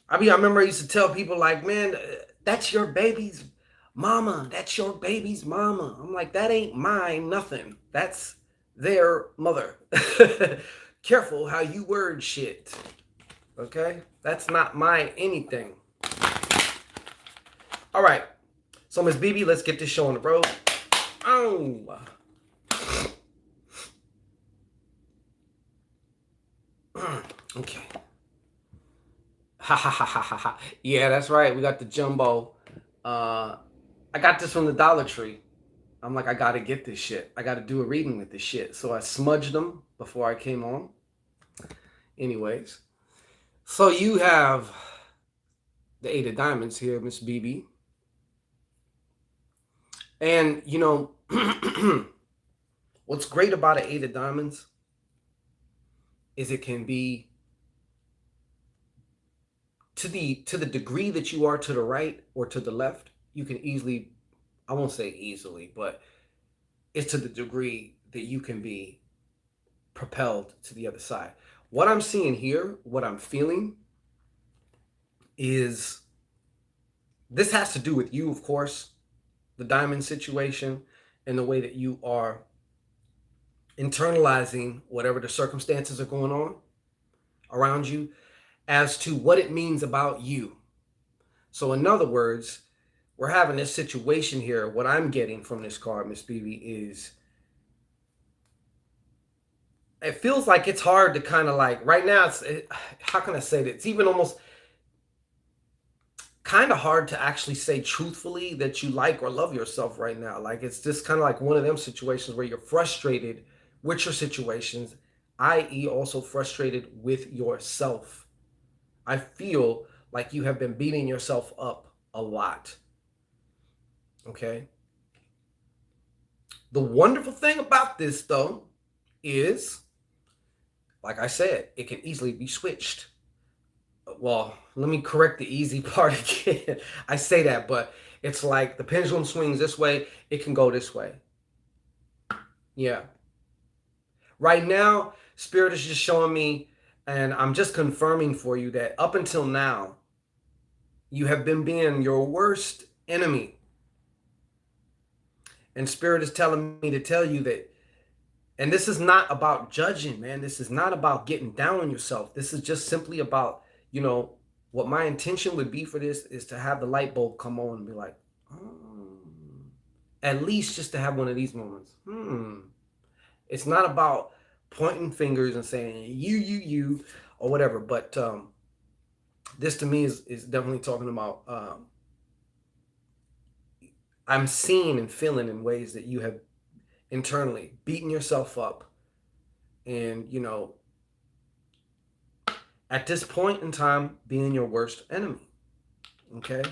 I remember I used to tell people, like, man, that's your baby's mama. That's your baby's mama. I'm like, that ain't mine, nothing. That's their mother. Careful how you word shit. Okay? That's not my anything. All right. So, Miss BB, let's get this show on the road. Oh. Okay. Ha ha ha ha ha ha. Yeah, that's right. We got the jumbo. I got this from the Dollar Tree. I'm like, I gotta get this shit. I gotta do a reading with this shit. So I smudged them before I came on. Anyways. So you have the Eight of Diamonds here, Miss BB. And you know, what's great about an Eight of Diamonds is it can be to the degree that you are to the right or to the left, you can easily, I won't say easily, but it's to the degree that you can be propelled to the other side. What I'm seeing here, what I'm feeling is this has to do with you, of course, the diamond situation and the way that you are internalizing whatever the circumstances are going on around you as to what it means about you. So in other words, we're having this situation here. What I'm getting from this card, Miss BB, is it feels like it's hard to kind of like right now. How can I say that? It's even almost kind of hard to actually say truthfully that you like or love yourself right now. Like it's just kind of like one of them situations where you're frustrated with your situations, i.e., also frustrated with yourself. I feel like you have been beating yourself up a lot. Okay. The wonderful thing about this, though, is, like I said, it can easily be switched. Well, let me correct the easy part again. I say that, but it's like the pendulum swings this way, it can go this way. Yeah. Right now, Spirit is just showing me, and I'm just confirming for you that up until now, you have been being your worst enemy. And Spirit is telling me to tell you that, and this is not about judging, man. This is not about getting down on yourself. This is just simply about, you know, what my intention would be for this is to have the light bulb come on and be like, oh, at least just to have one of these moments. It's not about pointing fingers and saying you, or whatever. But this to me is definitely talking about I'm seeing and feeling in ways that you have internally beaten yourself up. And, you know, at this point in time, being your worst enemy. Okay.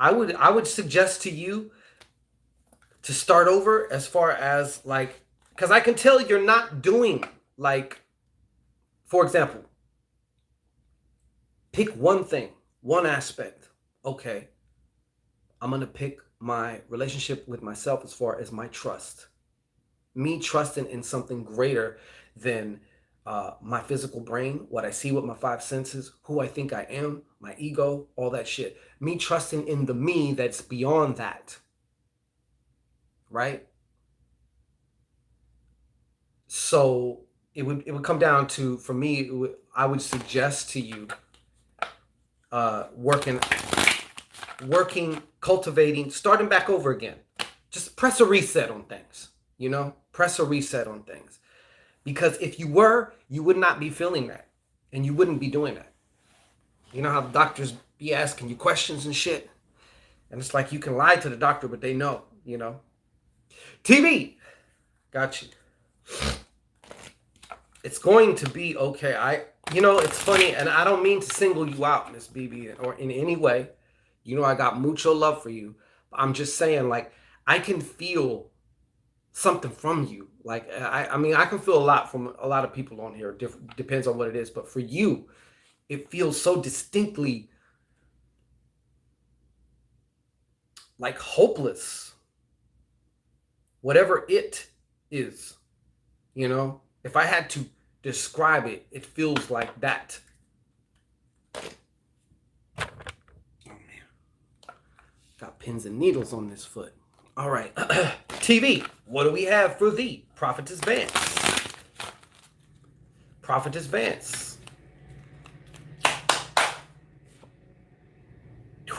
I would suggest to you to start over as far as like, because I can tell you're not doing like, for example, pick one thing, one aspect. Okay. I'm going to pick my relationship with myself as far as my trust. Me trusting in something greater than my physical brain, what I see with my five senses, who I think I am, my ego, all that shit. Me trusting in the me that's beyond that. Right? So it would come down to, for me, I would suggest to you working, cultivating, starting back over again. Just press a reset on things, you know? Press a reset on things. Because if you were, you would not be feeling that. And you wouldn't be doing that. You know how the doctors be asking you questions and shit? And it's like you can lie to the doctor, but they know, you know? TV! Got you. It's going to be okay. You know, it's funny, and I don't mean to single you out, Miss BB, or in any way. You know, I got mucho love for you. I'm just saying, like, I can feel something from you. Like, I mean, I can feel a lot from a lot of people on here. Depends on what it is. But for you, it feels so distinctly like hopeless. Whatever it is, you know, if I had to describe it, it feels like that. Oh, man. Got pins and needles on this foot. All right. TV. What do we have for thee? Prophetess Vance. Prophetess Vance.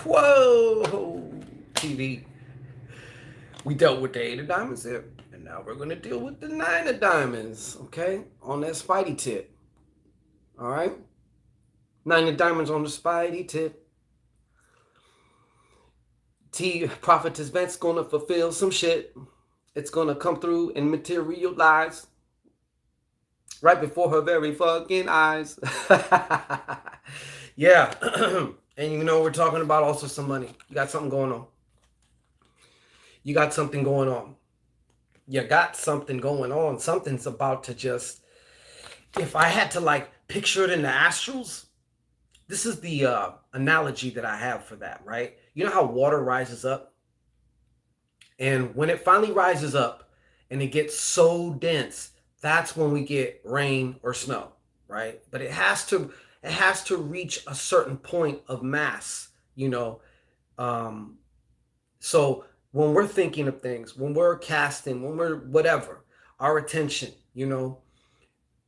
Whoa. TV. We dealt with the 8 of diamonds here. And now we're going to deal with the 9 of diamonds. Okay? On that spidey tip. All right? 9 of diamonds on the spidey tip. Prophetess Vance gonna fulfill some shit. It's gonna come through and materialize right before her very fucking eyes. Yeah. And you know, we're talking about also some money. You got something going on. You got something going on. You got something going on. Something's about to just, if I had to like picture it in the astrals, this is the analogy that I have for that, right? You know how water rises up? And when it finally rises up and it gets so dense, that's when we get rain or snow, right? But it has to reach a certain point of mass, you know. So when we're thinking of things, when we're casting, when we're whatever, our attention, you know,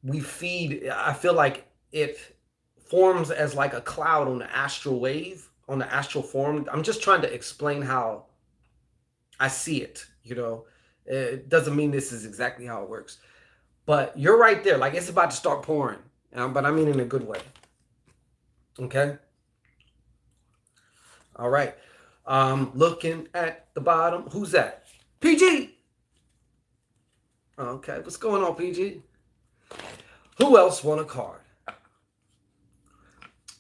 we feed, I feel like it forms as like a cloud on the astral wave, on the astral form. I'm just trying to explain how I see it, you know. It doesn't mean this is exactly how it works. But you're right there. Like, it's about to start pouring. But I mean in a good way. Okay? All right. Looking at the bottom. Who's that? PG! Okay. What's going on, PG? Who else won a card?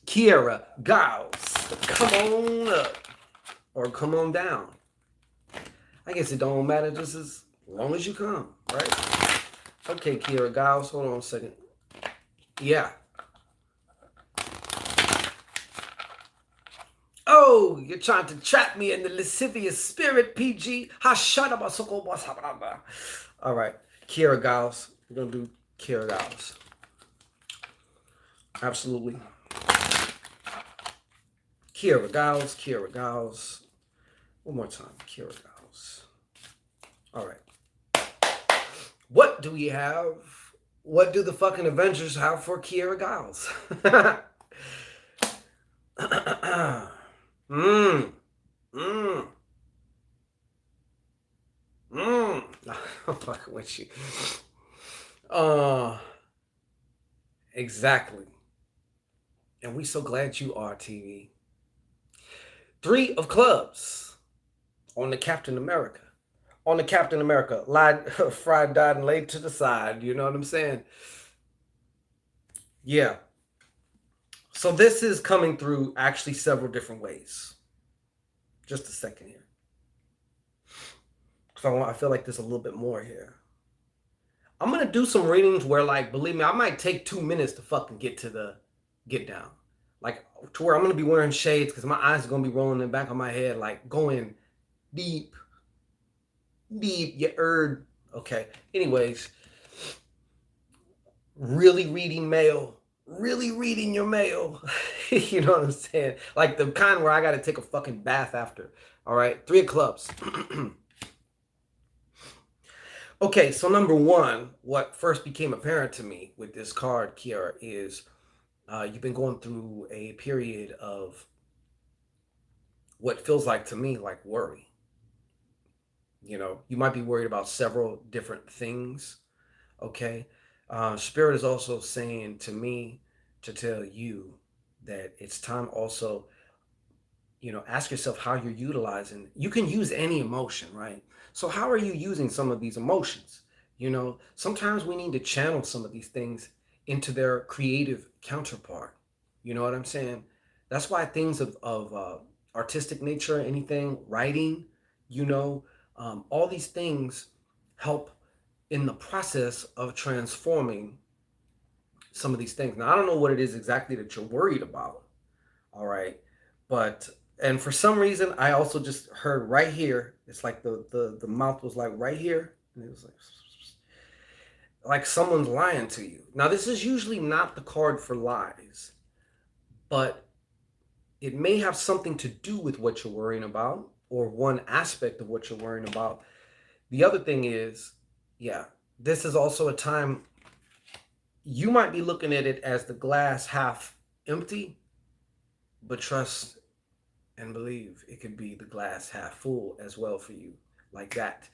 Kiera Giles. Come on up. Or come on down. I guess it don't matter just as long as you come, right? Okay, Kiera Giles. Hold on a second. Yeah. Oh, you're trying to trap me in the lascivious spirit, PG. All right. Kiera Giles. We're going to do Kiera Giles. Absolutely. Kiera Giles, Kiera Giles. One more time. Kiera Giles. All right. What do we have? What do the fucking Avengers have for Kiera Giles? I'm fucking with you. Exactly. And we so glad you are, TV. 3 of clubs on the Captain America. On the Captain America. Lied, fried, died, and laid to the side. You know what I'm saying? Yeah. So this is coming through actually several different ways. Just a second here. So I feel like there's a little bit more here. I'm going to do some readings where, like, believe me, I might take 2 minutes to fucking get down. Like, to where I'm going to be wearing shades because my eyes are going to be rolling in the back of my head, like, going deep, you heard. Okay. Anyways, really reading mail. Really reading your mail. You know what I'm saying? Like the kind where I got to take a fucking bath after. All right. 3 of clubs. Okay. So number 1, what first became apparent to me with this card, Kiera, is you've been going through a period of what feels like to me like worry. You know, you might be worried about several different things. Okay. Spirit is also saying to me to tell you that it's time also, you know, ask yourself how you're utilizing. You can use any emotion, right? So how are you using some of these emotions? You know, sometimes we need to channel some of these things into their creative counterpart. You know what I'm saying? That's why things of artistic nature, anything, writing, you know, all these things help in the process of transforming some of these things. Now, I don't know what it is exactly that you're worried about. All right. But, and for some reason, I also just heard right here, it's like the mouth was like right here. And it was like someone's lying to you. Now, this is usually not the card for lies, but it may have something to do with what you're worrying about. or one aspect of what you're worrying about. The other thing is, yeah, this is also a time you might be looking at it as the glass half empty, but trust and believe it could be the glass half full as well for you, like that.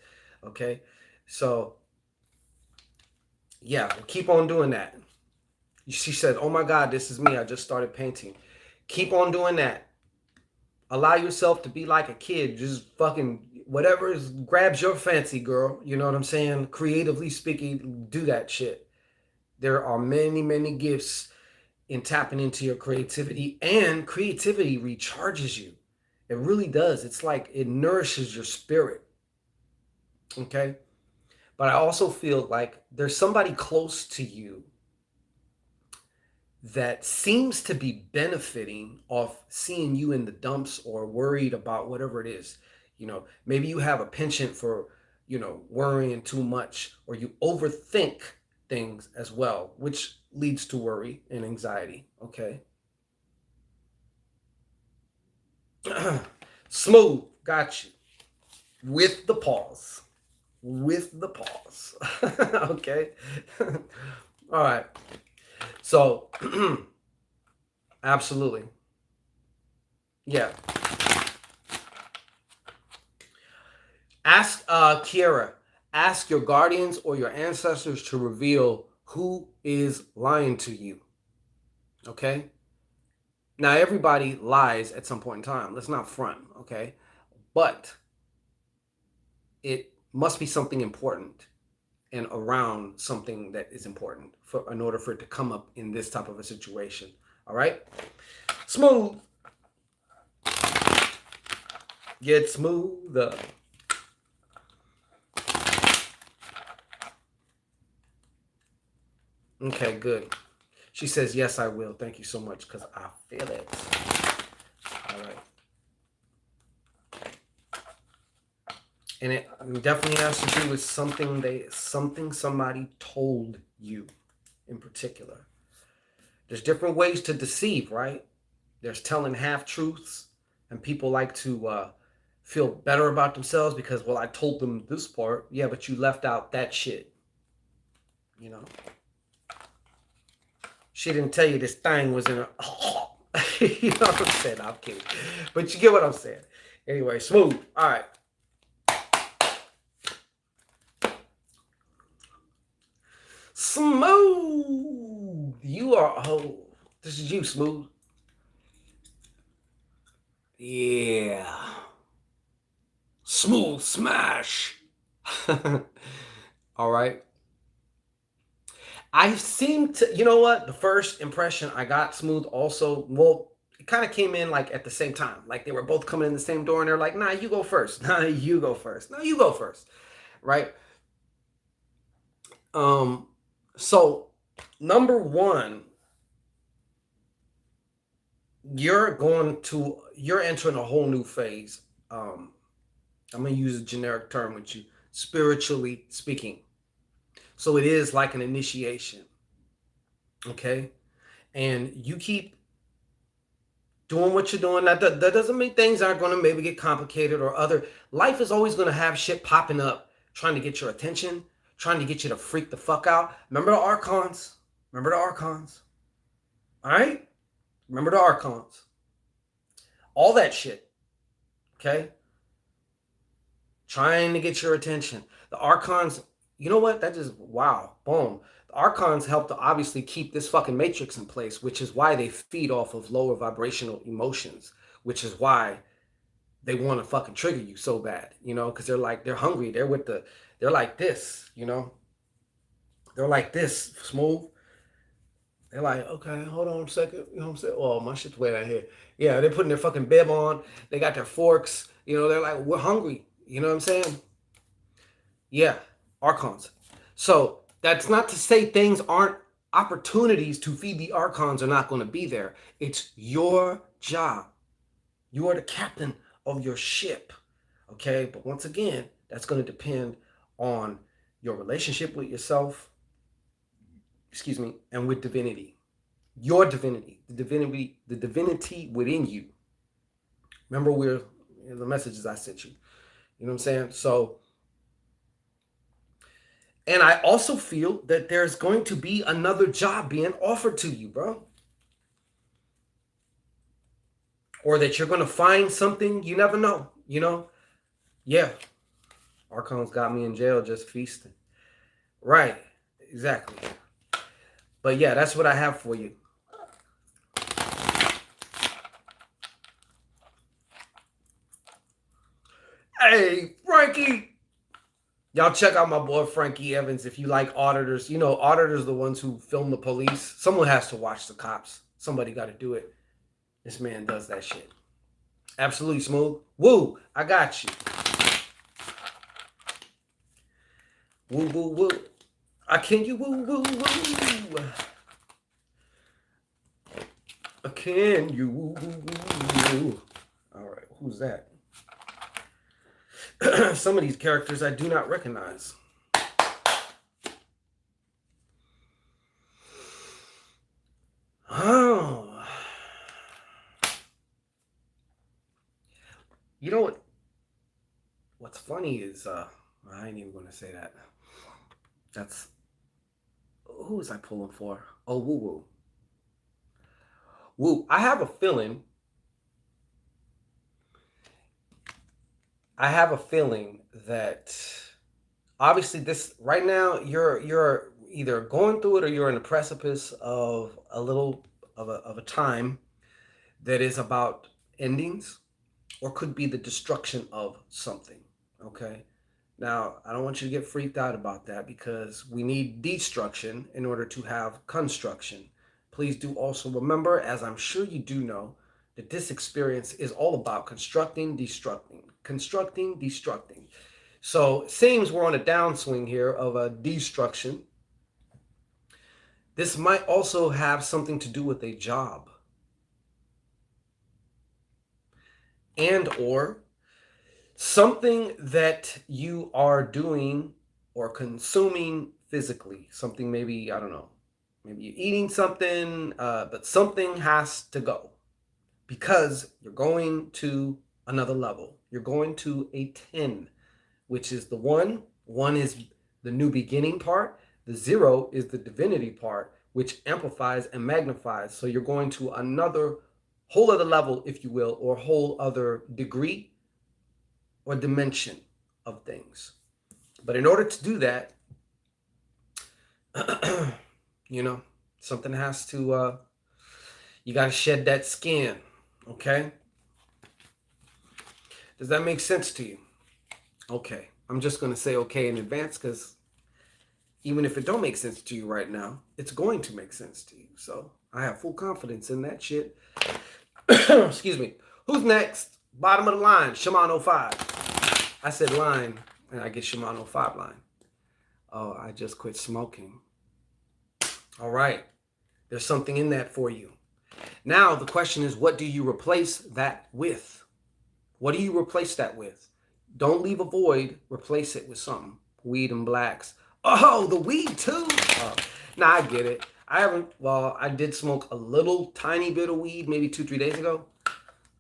Okay, so yeah, keep on doing that. She said, oh my God, this is me, I just started painting. Keep on doing that. Allow yourself to be like a kid, just fucking whatever grabs your fancy, girl. You know what I'm saying? Creatively speaking, do that shit. There are many, many gifts in tapping into your creativity, and creativity recharges you. It really does. It's like it nourishes your spirit. Okay. But I also feel like there's somebody close to you that seems to be benefiting off seeing you in the dumps or worried about whatever it is. You know, maybe you have a penchant for, worrying too much, or you overthink things as well, which leads to worry and anxiety. Okay. Smooth. Got you. With the pause. With the pause. Okay. All right. So, absolutely. Yeah. Ask Kiera, ask your guardians or your ancestors to reveal who is lying to you. Okay? Now, everybody lies at some point in time. Let's not front, okay? But it must be something important and around something that is important in order for it to come up in this type of a situation. All right? Smooth. Get smoother. Okay, good. She says, yes, I will. Thank you so much, because I feel it. All right. And it definitely has to do with something somebody told you in particular. There's different ways to deceive, right? There's telling half-truths, and people like to feel better about themselves because, well, I told them this part. Yeah, but you left out that shit. You know? She didn't tell you this thing was in her. You know what I'm saying? I'm kidding. But you get what I'm saying. Anyway, smooth. All right. Smooth. You are, oh, this is you, Smooth. Yeah. Smooth smash. All right. I seem to, you know what? The first impression I got, Smooth, also, well, it kind of came in like at the same time. Like they were both coming in the same door and they're like, nah, you go first. Nah, you go first. No, you go first. Right? So number one, you're entering a whole new phase. I'm gonna use a generic term with you, spiritually speaking. So it is like an initiation. Okay. And you keep doing what you're doing. That doesn't mean things aren't going to maybe get complicated or other. Life is always going to have shit popping up, trying to get your attention, trying to get you to freak the fuck out. Remember the archons? Remember the archons? All right? Remember the archons. All that shit. Okay? Trying to get your attention. The archons, you know what? That just, wow, boom. The archons help to obviously keep this fucking matrix in place, which is why they feed off of lower vibrational emotions, which is why they want to fucking trigger you so bad, because they're hungry. They're like this, They're like this, Smooth. They're like, okay, hold on a second. You know what I'm saying? Oh, my shit's way out here. Yeah, they're putting their fucking bib on. They got their forks. They're like, we're hungry. You know what I'm saying? Yeah, archons. So that's not to say things aren't opportunities to feed the archons are not going to be there. It's your job. You are the captain of your ship. Okay? But once again, that's going to depend on your relationship with yourself, and with divinity. Your divinity, the divinity within you. Remember, the messages I sent you. You know what I'm saying? So, and I also feel that there's going to be another job being offered to you, bro. Or that you're going to find something. You never know, you know? Yeah. Archon's got me in jail just feasting. Right. Exactly. But yeah, that's what I have for you. Hey, Frankie. Y'all check out my boy Frankie Evans if you like auditors. You know, auditors are the ones who film the police. Someone has to watch the cops. Somebody got to do it. This man does that shit. Absolutely smooth. Woo, I got you. Woo, woo, woo. Can you woo, woo, woo? Can you woo, woo, woo? All right, who's that? Some of these characters I do not recognize. Oh. You know what? What's funny is, I ain't even going to say that. That's, who was I pulling for? Oh, woo woo. Woo. I have a feeling that obviously this right now you're either going through it or you're in the precipice of a little of a time that is about endings or could be the destruction of something. Okay. Now, I don't want you to get freaked out about that because we need destruction in order to have construction. Please do also remember, as I'm sure you do know, that this experience is all about constructing, destructing, constructing, destructing. So it seems we're on a downswing here of a destruction. This might also have something to do with a job and or something that you are doing or consuming physically. Something maybe, I don't know, maybe you're eating something, but something has to go because you're going to another level. You're going to a 10, which is the one. One is the new beginning part. The 0 is the divinity part, which amplifies and magnifies. So you're going to another whole other level, if you will, or whole other degree or dimension of things. But in order to do that, you know, something has to, you got to shed that skin, okay? Does that make sense to you? Okay. I'm just going to say okay in advance because even if it don't make sense to you right now, it's going to make sense to you. So I have full confidence in that shit. Excuse me. Who's next? Bottom of the line, Shaman 05. I said line, and I get Shaman 05 line. Oh, I just quit smoking. All right. There's something in that for you. Now, the question is, what do you replace that with? What do you replace that with? Don't leave a void. Replace it with something. Weed and blacks. Oh, the weed too? Nah, I get it. I did smoke a little tiny bit of weed maybe 2-3 days ago.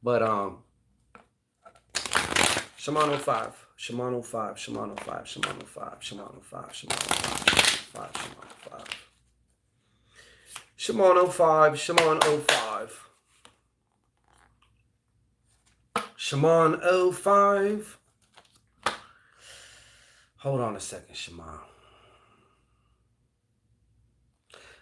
But, Shaman 05, Shaman 05, Shaman 05, Shaman 05, Shaman 05, Shaman 05, Shaman 05, Shaman 05, Shaman 05. Shaman 05. Hold on a second, Shaman.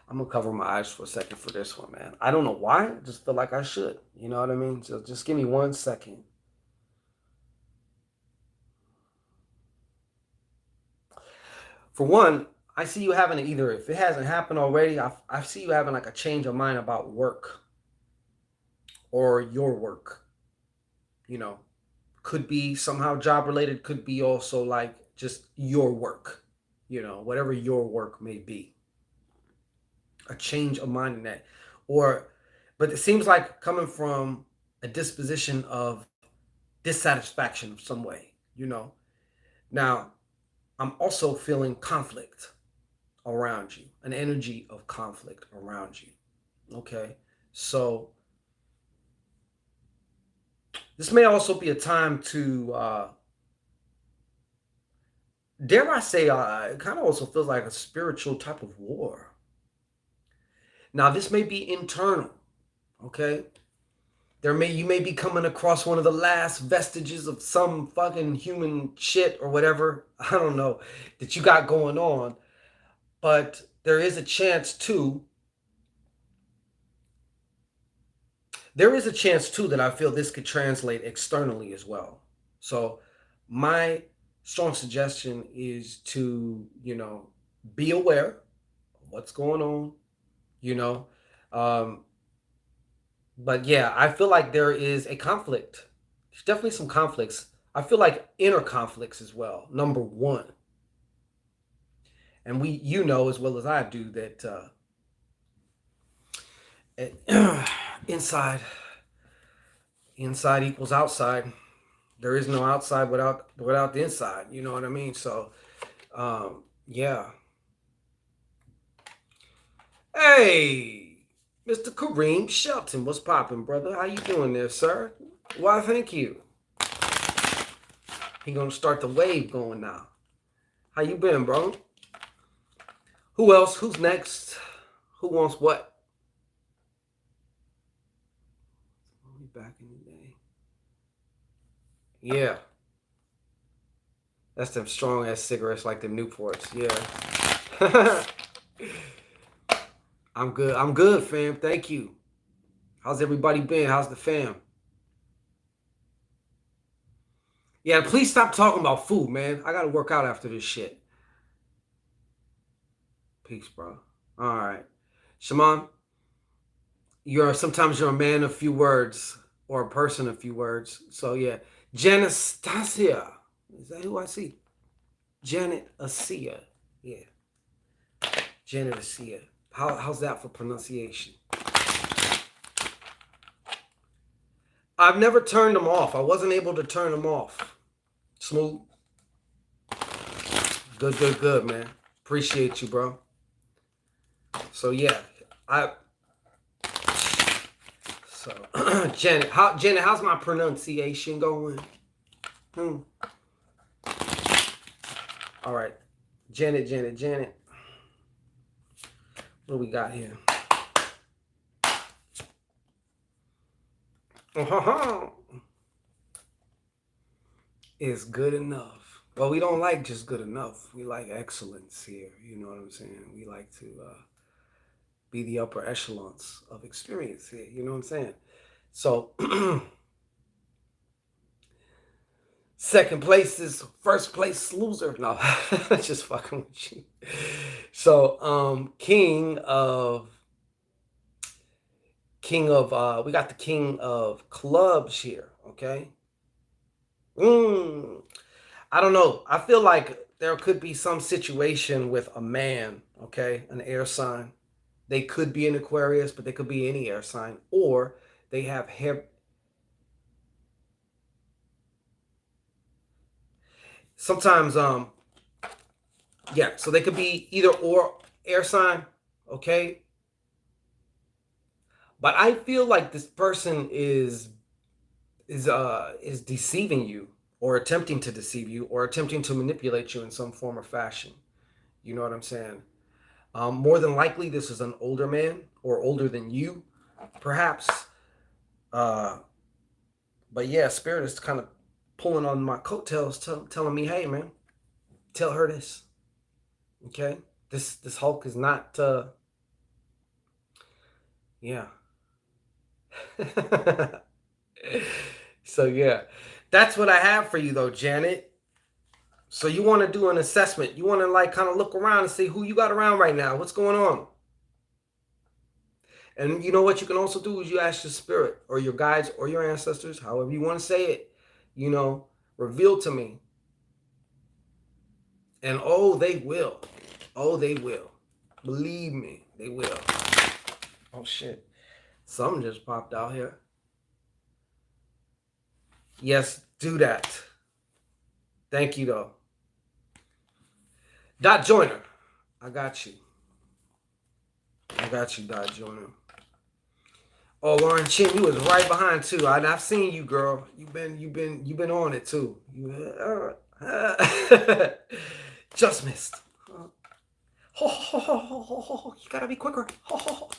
I'm going to cover my eyes for a second for this one, man. I don't know why. I just feel like I should. You know what I mean? So just give me 1 second. For one, I see you having either, if it hasn't happened already, I see you having like a change of mind about work or your work. You know, could be somehow job related, could be also like just your work, you know, whatever your work may be. A change of mind in that. But it seems like coming from a disposition of dissatisfaction of some way, you know. Now, I'm also feeling conflict around you, an energy of conflict around you. Okay. So This may also be a time to, dare I say, it kind of also feels like a spiritual type of war. Now, this may be internal, okay? You may be coming across one of the last vestiges of some fucking human shit or whatever, I don't know, that you got going on. But there is a chance too. There is a chance too that I feel this could translate externally as well. So my strong suggestion is to, be aware of what's going on, you know. Um, but yeah, I feel like there is a conflict. There's definitely some conflicts. I feel like inner conflicts as well. Number one. And you know as well as I do that inside equals outside. There is no outside without the inside. You know what I mean? So, yeah. Hey, Mr. Kareem Shelton, what's poppin', brother? How you doing there, sir? Why, thank you. He gonna start the wave going now. How you been, bro? Who else? Who's next? Who wants what? Back in the day. Yeah. That's them strong ass cigarettes like them Newports. Yeah. I'm good. I'm good, fam. Thank you. How's everybody been? How's the fam? Yeah, please stop talking about food, man. I gotta work out after this shit. Peace, bro. All right. Shaman, sometimes you're a man of few words or a person of few words. So yeah. Janastasia. Is that who I see? Janet Asia. Yeah. Janet Asia. How's that for pronunciation? I've never turned them off. I wasn't able to turn them off. Smooth. Good, man. Appreciate you, bro. So yeah, Janet, how's my pronunciation going? All right, Janet. What do we got here? It's good enough. Well, we don't like just good enough. We like excellence here. You know what I'm saying? We like to be the upper echelons of experience here. You know what I'm saying? So, second place is first place loser. No, just fucking with you. So, king of, we got the king of clubs here. Okay. I don't know. I feel like there could be some situation with a man, okay, an air sign. They could be an Aquarius, but they could be any air sign, or they have hair. Sometimes, yeah, so they could be either or air sign, okay. But I feel like this person is deceiving you, or attempting to deceive you, or attempting to manipulate you in some form or fashion. You know what I'm saying? More than likely, this is an older man or older than you, perhaps. But yeah, Spirit is kind of pulling on my coattails, telling me, "Hey, man, tell her this." Okay, this Hulk is not. Yeah. So yeah, that's what I have for you, though, Janet. So you want to do an assessment? You want to like kind of look around and see who you got around right now. What's going on? And you know what you can also do is you ask your spirit or your guides or your ancestors, however you want to say it, reveal to me. And oh, they will. Oh, they will. Believe me, they will. Oh, shit. Something just popped out here. Yes, do that. Thank you, though. Dot Joiner. I got you. Dot Joiner. Oh, Lauren Chin, you was right behind too. I've seen you, girl. You've been on it too. Just missed. Ho, ho, ho, ho, ho, ho. You gotta be quicker. Ho, ho, ho.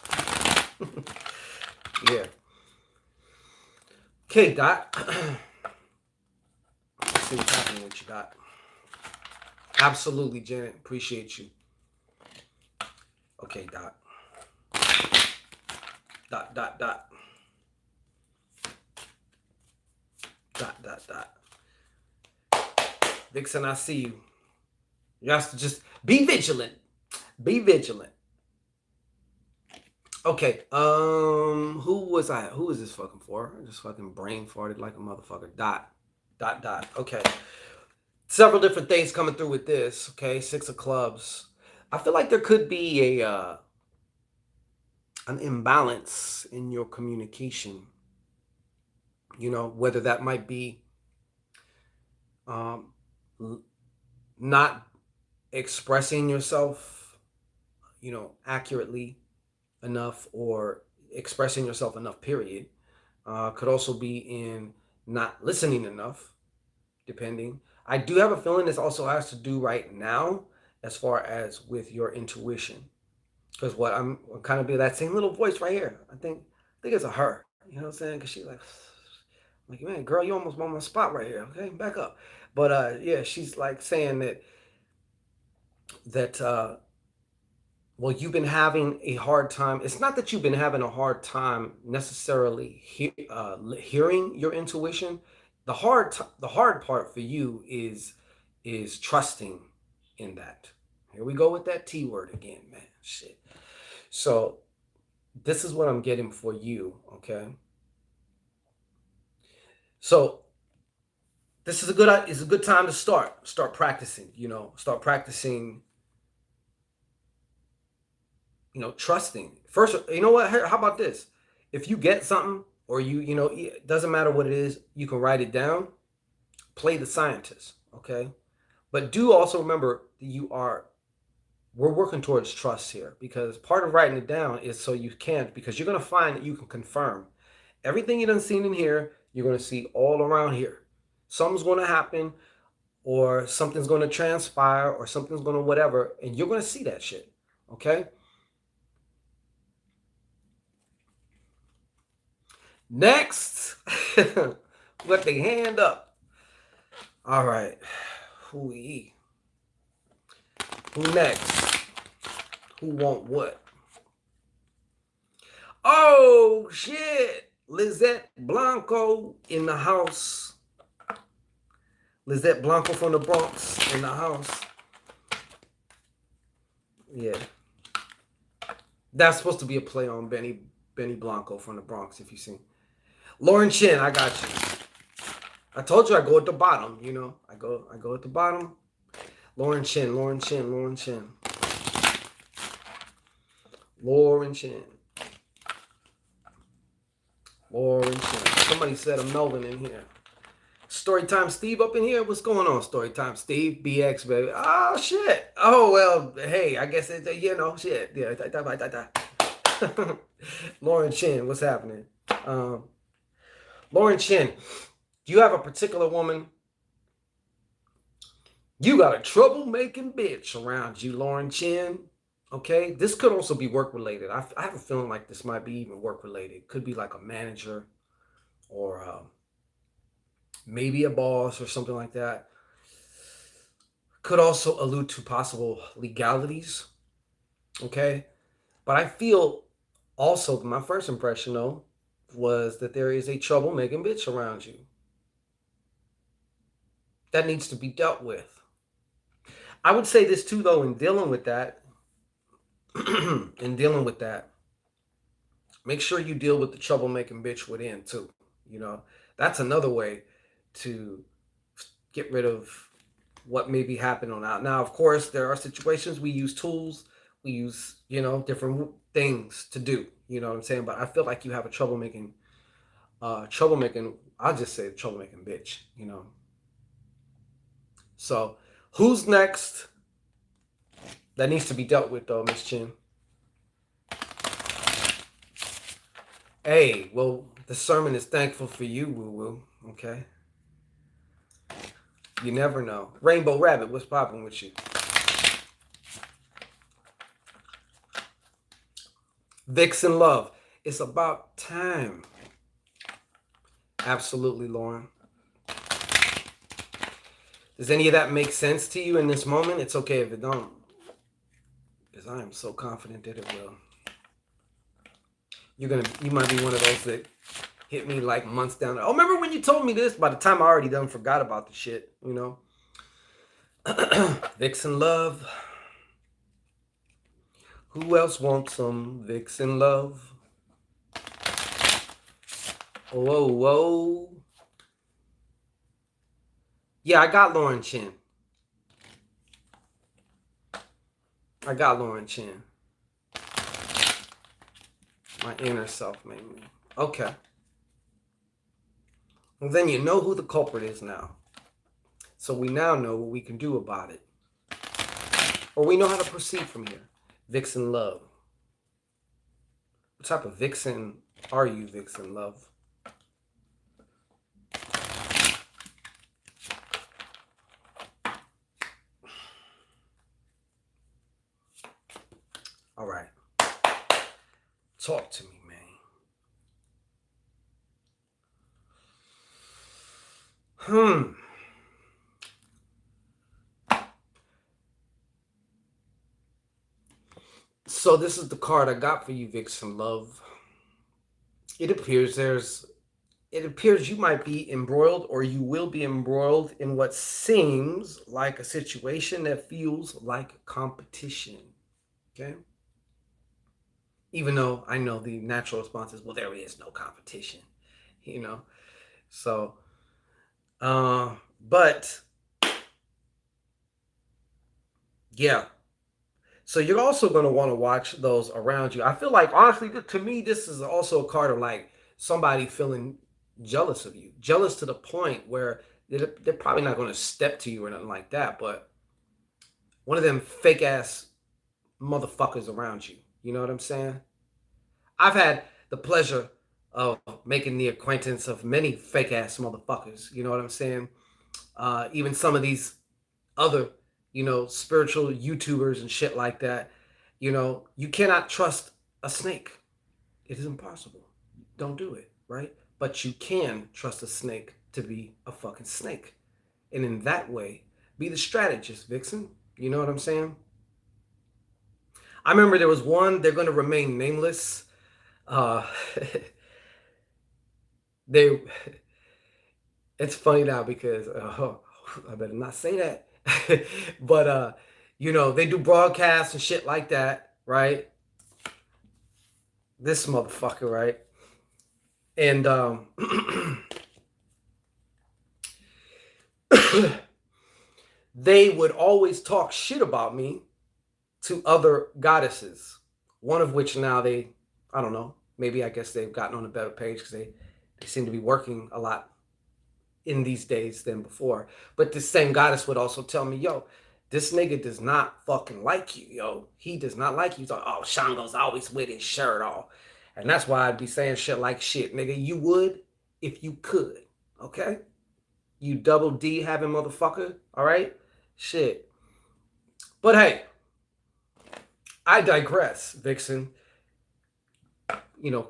Yeah. Okay, Dot. Let's see what's happening with you, Dot. Absolutely, Janet. Appreciate you. Okay, Dot. Dot, dot, dot. Dot, dot, dot. Vixen, I see you. You have to just be vigilant. Be vigilant. Okay. Who was this fucking for? I just fucking brain farted like a motherfucker. Dot. Dot, dot. Okay. Several different things coming through with this. Okay. 6 of clubs. I feel like there could be an imbalance in your communication. You know, whether that might be not expressing yourself, you know, accurately enough, or expressing yourself enough, period. Could also be in not listening enough, depending. I do have a feeling this also has to do right now as far as with your intuition. Because what I'm kind of be that same little voice right here. I think it's a her. You know what I'm saying? Because she's like, man, girl, you almost on my spot right here. Okay, back up. But yeah, she's like saying that well, you've been having a hard time. It's not that you've been having a hard time necessarily hearing your intuition. The hard part for you is trusting in that. Here we go with that T word again, man. Shit. So this is what I'm getting for you, okay? So this is a good time to start practicing, you know, start practicing, you know, trusting. First, you know what? How about this? If you get something, or you know, it doesn't matter what it is, you can write it down, play the scientist, okay? But do also remember that we're working towards trust here, because part of writing it down is so you can, because you're going to find that you can confirm everything you done seen in here. You're going to see all around here. Something's going to happen, or something's going to transpire, or something's going to whatever, and you're going to see that shit, okay? Next, let the hand up. All right. Who next? Who want what? Oh, shit. Lizette Blanco in the house. Lizette Blanco from the Bronx in the house. Yeah. That's supposed to be a play on Benny Blanco from the Bronx, if you see. Lauren Chin, I got you. I told you I go at the bottom, you know. I go at the bottom. Lauren Chin. Lauren Chin. Somebody said a Melvin in here. Storytime Steve up in here. What's going on, Storytime Steve? BX, baby. Oh, shit. Oh, well, hey, I guess it's, you know, shit. Yeah. Lauren Chin, what's happening? Lauren Chin, do you have a particular woman? You got a troublemaking bitch around you, Lauren Chin. Okay, this could also be work related. I have a feeling like this might be even work related. Could be like a manager, or maybe a boss or something like that. Could also allude to possible legalities. Okay, but I feel also, my first impression though was that there is a troublemaking bitch around you that needs to be dealt with. I would say this too, though, in dealing with that, make sure you deal with the troublemaking bitch within too. You know, that's another way to get rid of what may be happening out. Now, of course, there are situations we use tools, we use, you know, different things to do. You know what I'm saying? But I feel like you have a troublemaking, I'll just say troublemaking bitch, you know. So, who's next that needs to be dealt with, though, Miss Chin? Hey, well, the sermon is thankful for you, woo-woo, okay? You never know. Rainbow Rabbit, what's popping with you? Vixen Love, it's about time. Absolutely, Lauren. Does any of that make sense to you in this moment? It's okay if it don't, because I am so confident that it will. You might be one of those that hit me like months down. Oh, remember when you told me this? By the time I already done forgot about the shit, you know? Vixen Love. Who else wants some Vixen Love? Whoa, whoa. Yeah, I got Lauren Chin. I got Lauren Chin. My inner self made me. Okay. Well, then you know who the culprit is now. So we now know what we can do about it. Or we know how to proceed from here. Vixen Love. What type of vixen are you, Vixen Love? All right. Talk to me, man. So this is the card I got for you, Vixen Love. It appears you might be embroiled, or you will be embroiled in what seems like a situation that feels like competition. Okay? Even though I know the natural response is, well, there is no competition, you know? So, but yeah. So you're also going to want to watch those around you. I feel like, honestly, to me, this is also a card of like somebody feeling jealous of you. Jealous to the point where they're probably not going to step to you or nothing like that, but one of them fake ass motherfuckers around you. You know what I'm saying? I've had the pleasure of making the acquaintance of many fake ass motherfuckers. You know what I'm saying? Even some of these other, spiritual YouTubers and shit like that. You cannot trust a snake. It is impossible. Don't do it, right? But you can trust a snake to be a fucking snake. And in that way, be the strategist, Vixen. You know what I'm saying? I remember there was one, they're going to remain nameless. Uh, they, it's funny now because, I better not say that. But, they do broadcasts and shit like that, right? This motherfucker, right? And they would always talk shit about me to other goddesses, one of which now I don't know, maybe I guess they've gotten on a better page because they seem to be working a lot in these days than before. But this same goddess would also tell me, yo, this nigga does not fucking like you, yo. He does not like you. He's like, oh, Shango's always with his shirt off. And that's why I'd be saying shit like, shit, nigga, you would if you could, okay? You double D having motherfucker, all right? Shit. But hey, I digress, Vixen.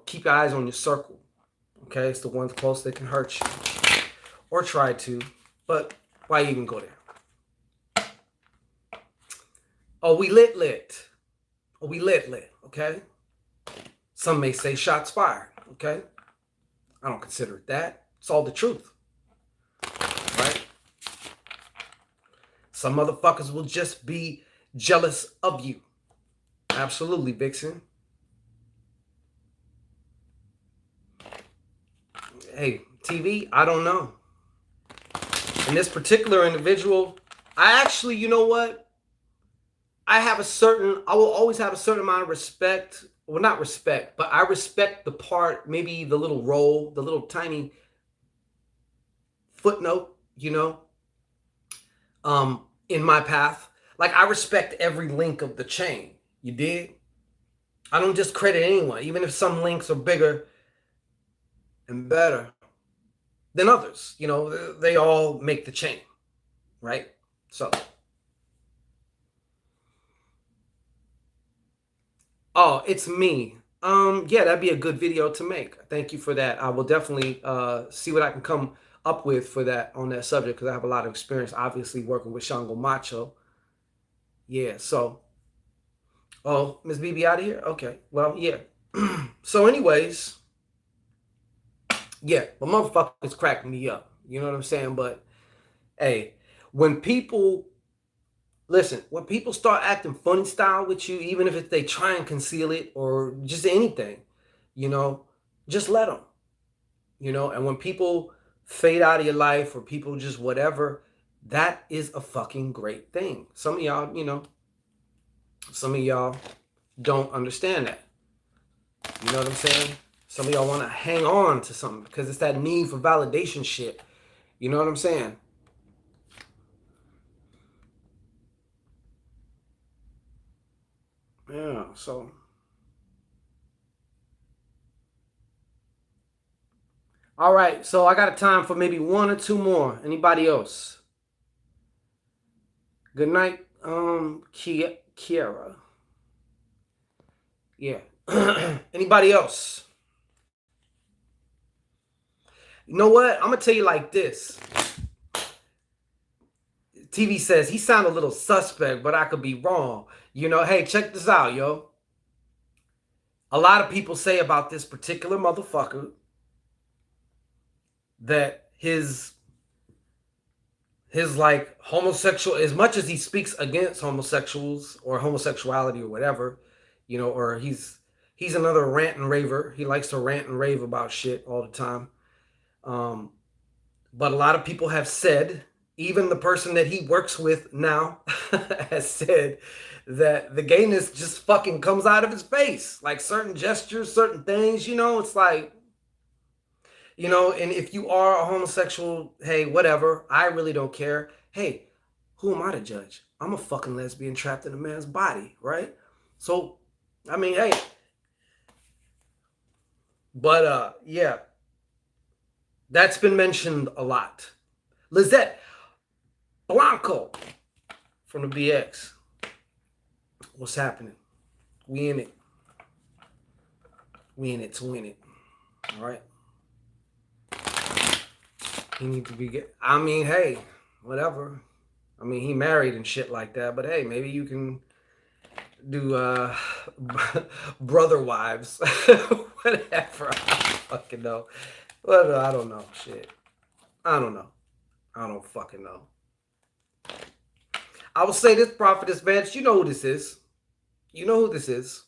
Keep your eyes on your circle, okay? It's the ones close that can hurt you. Or try to, but why even go there? Oh, we lit. Oh, we lit, okay? Some may say shots fired, okay? I don't consider it that. It's all the truth, right? Some motherfuckers will just be jealous of you. Absolutely, Vixen. Hey, TV, I don't know. And this particular individual, I actually, you know what? I will always have a certain amount of respect. Well, not respect, but I respect the part, maybe the little role, the little tiny footnote, in my path. Like, I respect every link of the chain. You dig? I don't discredit anyone, even if some links are bigger and better than others. You know, they all make the chain, right? So, oh, it's me. Yeah, that'd be a good video to make. Thank you for that. I will definitely see what I can come up with for that on that subject because I have a lot of experience, obviously, working with Shango Macho. Yeah, so, oh, Miss BB out of here? Okay, well, yeah. So, anyways, yeah, the motherfucker's cracking me up. You know what I'm saying? But hey, when people listen, when people start acting funny style with you, even if they try and conceal it or just anything, you know, just let them. You know, and when people fade out of your life or people just whatever, that is a fucking great thing. Some of y'all, you know, some of y'all don't understand that. You know what I'm saying? Some of y'all want to hang on to something because it's that need for validation shit. You know what I'm saying? Yeah, so all right, so I got a time for maybe one or two more. Anybody else? Good night, Kiara. Yeah. Anybody else? You know what? I'm gonna tell you like this. TV says he sounded a little suspect, but I could be wrong. You know, hey, check this out, yo. A lot of people say about this particular motherfucker that his like homosexual, as much as he speaks against homosexuals or homosexuality or whatever, you know, or he's another rant and raver. He likes to rant and rave about shit all the time. Um, but a lot of people have said, even the person that he works with now has said that the gayness just fucking comes out of his face. Like certain gestures, certain things, you know, it's like, you know, and if you are a homosexual, hey, whatever, I really don't care. Hey, who am I to judge? I'm a fucking lesbian trapped in a man's body, right? So, I mean, hey, but yeah, that's been mentioned a lot. Lizette Blanco from the BX. What's happening? We in it. We in it to win it. All right. He need to be get. I mean, hey, whatever. I mean, he married and shit like that. But hey, maybe you can do brother wives, whatever. I don't fucking know. Well, I don't know. Shit. I don't know. I don't fucking know. I will say this, Prophetess Vance. You know who this is. You know who this is.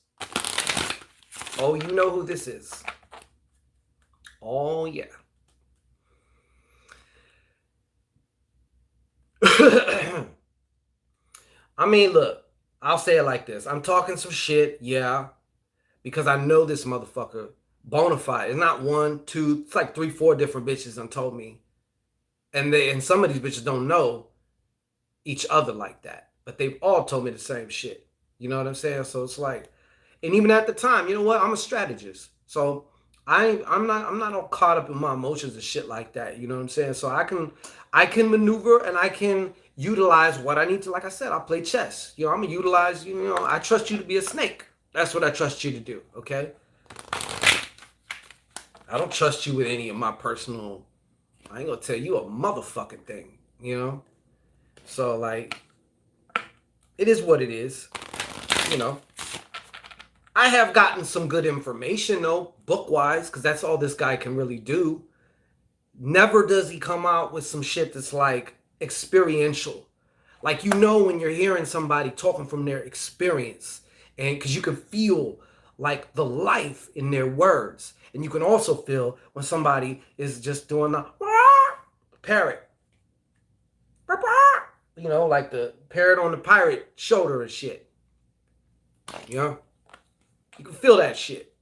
Oh, you know who this is. Oh, yeah. I mean, look, I'll say it like this. I'm talking some shit, yeah, because I know this motherfucker bona fide. It's not one, two, it's like three, four different bitches done told me. And some of these bitches don't know each other like that. But they've all told me the same shit. You know what I'm saying? So it's like, and even at the time, you know what? I'm a strategist. So I'm not all caught up in my emotions and shit like that. You know what I'm saying? So I can maneuver and I can utilize what I need to. Like I said, I play chess. You know, I'm gonna utilize, you know, I trust you to be a snake. That's what I trust you to do, okay? I don't trust you with any of my personal, I ain't gonna tell you a motherfucking thing, you know? So like, it is what it is, you know. I have gotten some good information though, book-wise, because that's all this guy can really do. Never does he come out with some shit that's like experiential. Like, you know, when you're hearing somebody talking from their experience, and because you can feel like the life in their words. And you can also feel when somebody is just doing the parrot. You know, like the parrot on the pirate shoulder and shit. You know? You can feel that shit.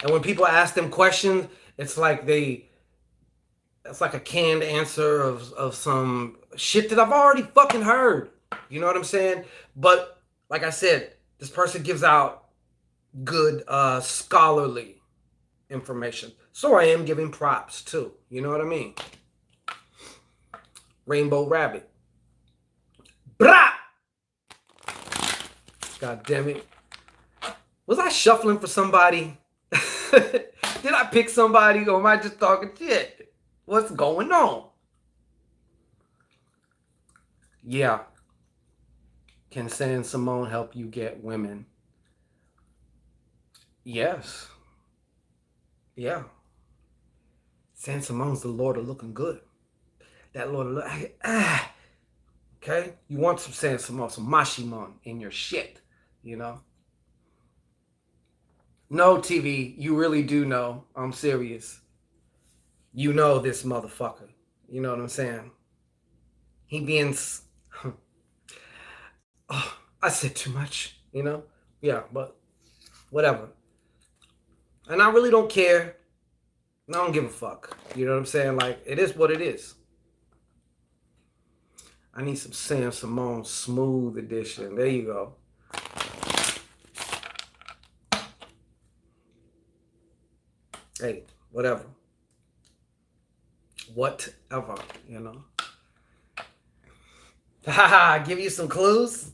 And when people ask them questions, it's like it's like a canned answer of some shit that I've already fucking heard. You know what I'm saying? But like I said, this person gives out good scholarly information. So I am giving props too. You know what I mean? Rainbow Rabbit. Brah! God damn it. Was I shuffling for somebody? Did I pick somebody, or am I just talking shit? What's going on? Yeah. Can San Simone help you get women? Yes. Yeah. San Simone's the Lord of looking good. That Lord of look. Okay? You want some San Simone, some Mashimon in your shit, you know? No, TV, you really do know. I'm serious. You know this motherfucker. You know what I'm saying? He being... Oh, I said too much, you know? Yeah, but whatever. And I really don't care. I don't give a fuck. You know what I'm saying? Like, it is what it is. I need some San Simone Smooth Edition. There you go. Hey, whatever. Whatever, you know. Haha, give you some clues.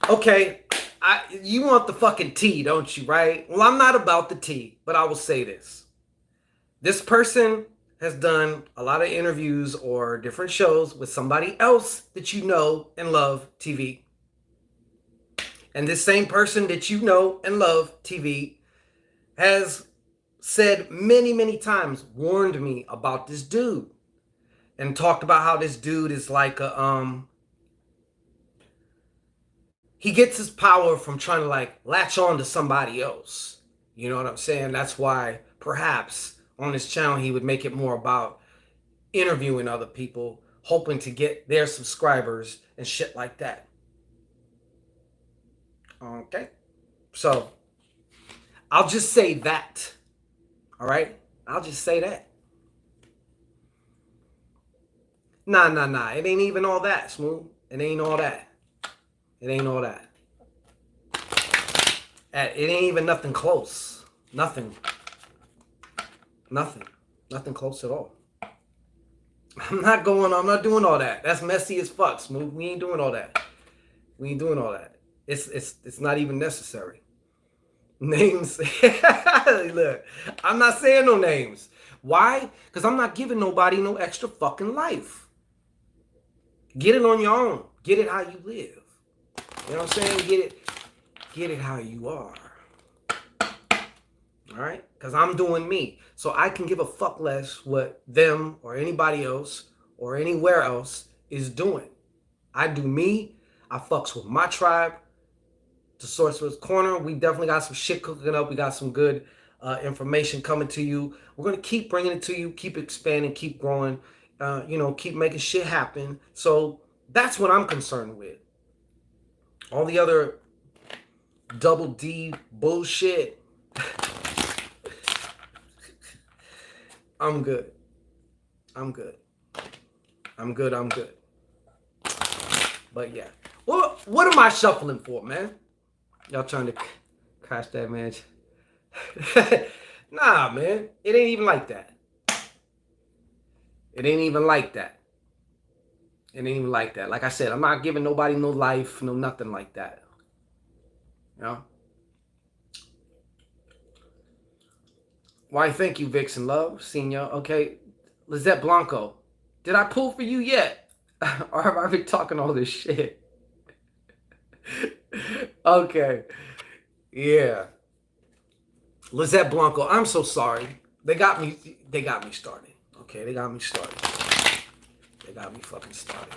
Okay, you want the fucking tea, don't you, right? Well, I'm not about the tea, but I will say this. This person has done a lot of interviews or different shows with somebody else that you know and love, TV. And this same person that you know and love, TV, has said many, many times, warned me about this dude. And talked about how this dude is like a, he gets his power from trying to like latch on to somebody else. You know what I'm saying? That's why perhaps on his channel he would make it more about interviewing other people, hoping to get their subscribers and shit like that. Okay? So, I'll just say that. All right? I'll just say that. Nah. It ain't even all that, Smooth. It ain't all that. It ain't all that. It ain't even nothing close. Nothing. Nothing close at all. I'm not doing all that. That's messy as fuck, Smooth. We ain't doing all that. We ain't doing all that. It's not even necessary. Names. Look, I'm not saying no names. Why? Because I'm not giving nobody no extra fucking life. Get it on your own. Get it how you live. You know what I'm saying? Get it how you are. All right? Because I'm doing me. So I can give a fuck less what them or anybody else or anywhere else is doing. I do me. I fucks with my tribe. The Sorcerer's Corner. We definitely got some shit cooking up. We got some good information coming to you. We're going to keep bringing it to you. Keep expanding. Keep growing. Keep making shit happen. So that's what I'm concerned with. All the other double D bullshit. I'm good. But yeah. What am I shuffling for, man? Y'all trying to crash that, man. Nah, man. It ain't even like that. It ain't even like that. Like I said, I'm not giving nobody no life, no nothing like that. You know? Why, thank you, Vixen Love, Senior. Okay, Lizette Blanco. Did I pull for you yet? Or have I been talking all this shit? Okay. Yeah. Lizette Blanco, I'm so sorry. They got me started. Okay, they got me started. They got me fucking started.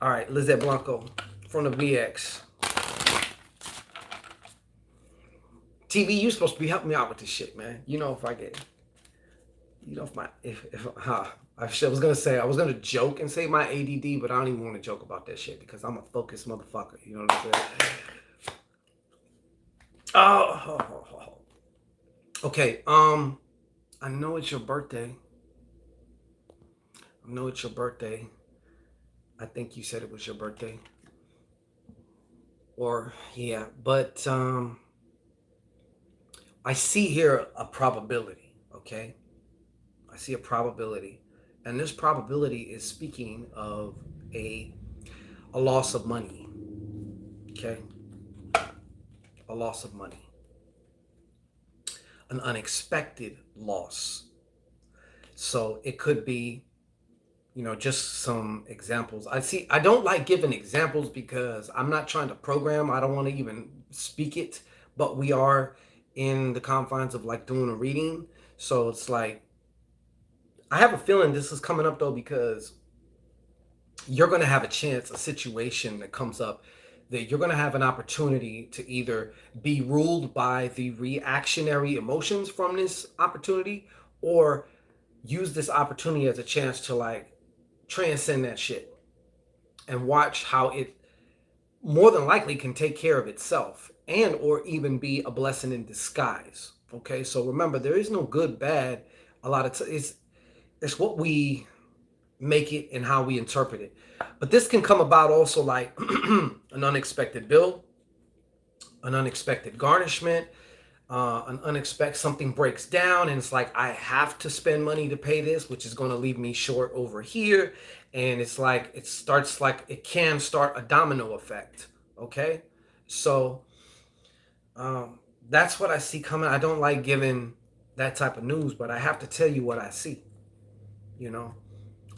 All right, Lizette Blanco from the VX. TV, you supposed to be helping me out with this shit, man. You know if I get, you know I was gonna joke and say my ADD, but I don't even want to joke about that shit because I'm a focused motherfucker. You know what I'm saying? Oh. Okay. I know it's your birthday. I think you said it was your birthday. Or yeah, but I see here a probability, okay? I see a probability. And this probability is speaking of a a loss of money, okay? A loss of money. An unexpected loss. So it could be, just some examples. I don't like giving examples because I'm not trying to program. I don't want to even speak it, but we are in the confines of like doing a reading. So it's like, I have a feeling this is coming up though, because you're going to have a chance, a situation that comes up that you're going to have an opportunity to either be ruled by the reactionary emotions from this opportunity, or use this opportunity as a chance to like transcend that shit and watch how it more than likely can take care of itself, and or even be a blessing in disguise. Okay, so remember, there is no good, bad. A lot of it's what we make it and how we interpret it. But this can come about also like an unexpected bill, an unexpected garnishment, an unexpected something breaks down, and it's like I have to spend money to pay this, which is going to leave me short over here. And it's like it starts, like it can start a domino effect. Okay, so that's what I see coming. I don't like giving that type of news, but I have to tell you what I see. You know,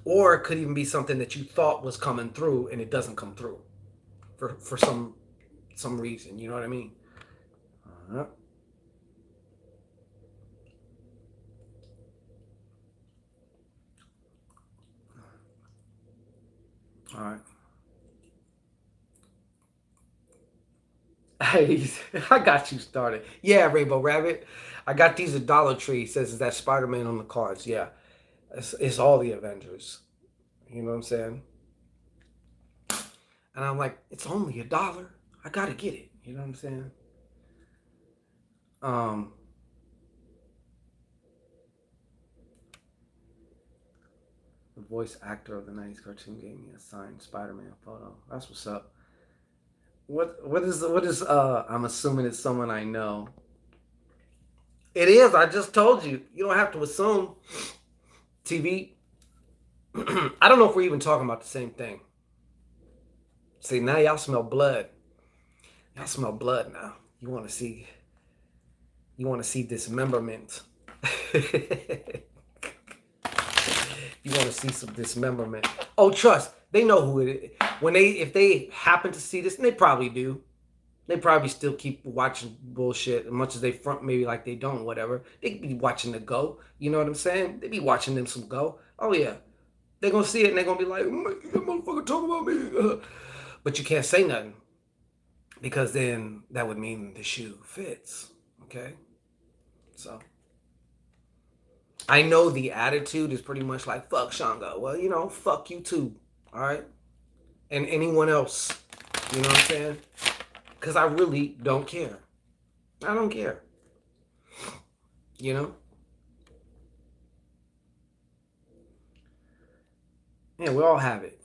or it could even be something that you thought was coming through and it doesn't come through for some reason. You know what I mean? Uh, all right. Hey, I got you started. Yeah, Rainbow Rabbit. I got these at Dollar Tree. It says, is that Spider-Man on the cards? Yeah, it's all the Avengers. You know what I'm saying? And I'm like, it's only $1. I gotta get it. You know what I'm saying? Um, the voice actor of the '90s cartoon gave me a signed Spider-Man photo. That's what's up. What is I'm assuming it's someone I know. It is. I just told you. You don't have to assume. TV. I don't know if we're even talking about the same thing. See, now y'all smell blood. Y'all smell blood now. You want to see. You want to see dismemberment. You want to see some dismemberment. Oh, trust. They know who it is. If they happen to see this, and they probably do. They probably still keep watching bullshit as much as they front, maybe like they don't, whatever. They could be watching the Go. You know what I'm saying? They be watching them some Go. Oh yeah, they're gonna see it and they're gonna be like, "That motherfucker talking about me." But you can't say nothing, because then that would mean the shoe fits. Okay, so I know the attitude is pretty much like, fuck Shango. Well, fuck you too. All right, and anyone else. You know what I'm saying? Because I really don't care. I don't care. You know? Yeah, we all have it.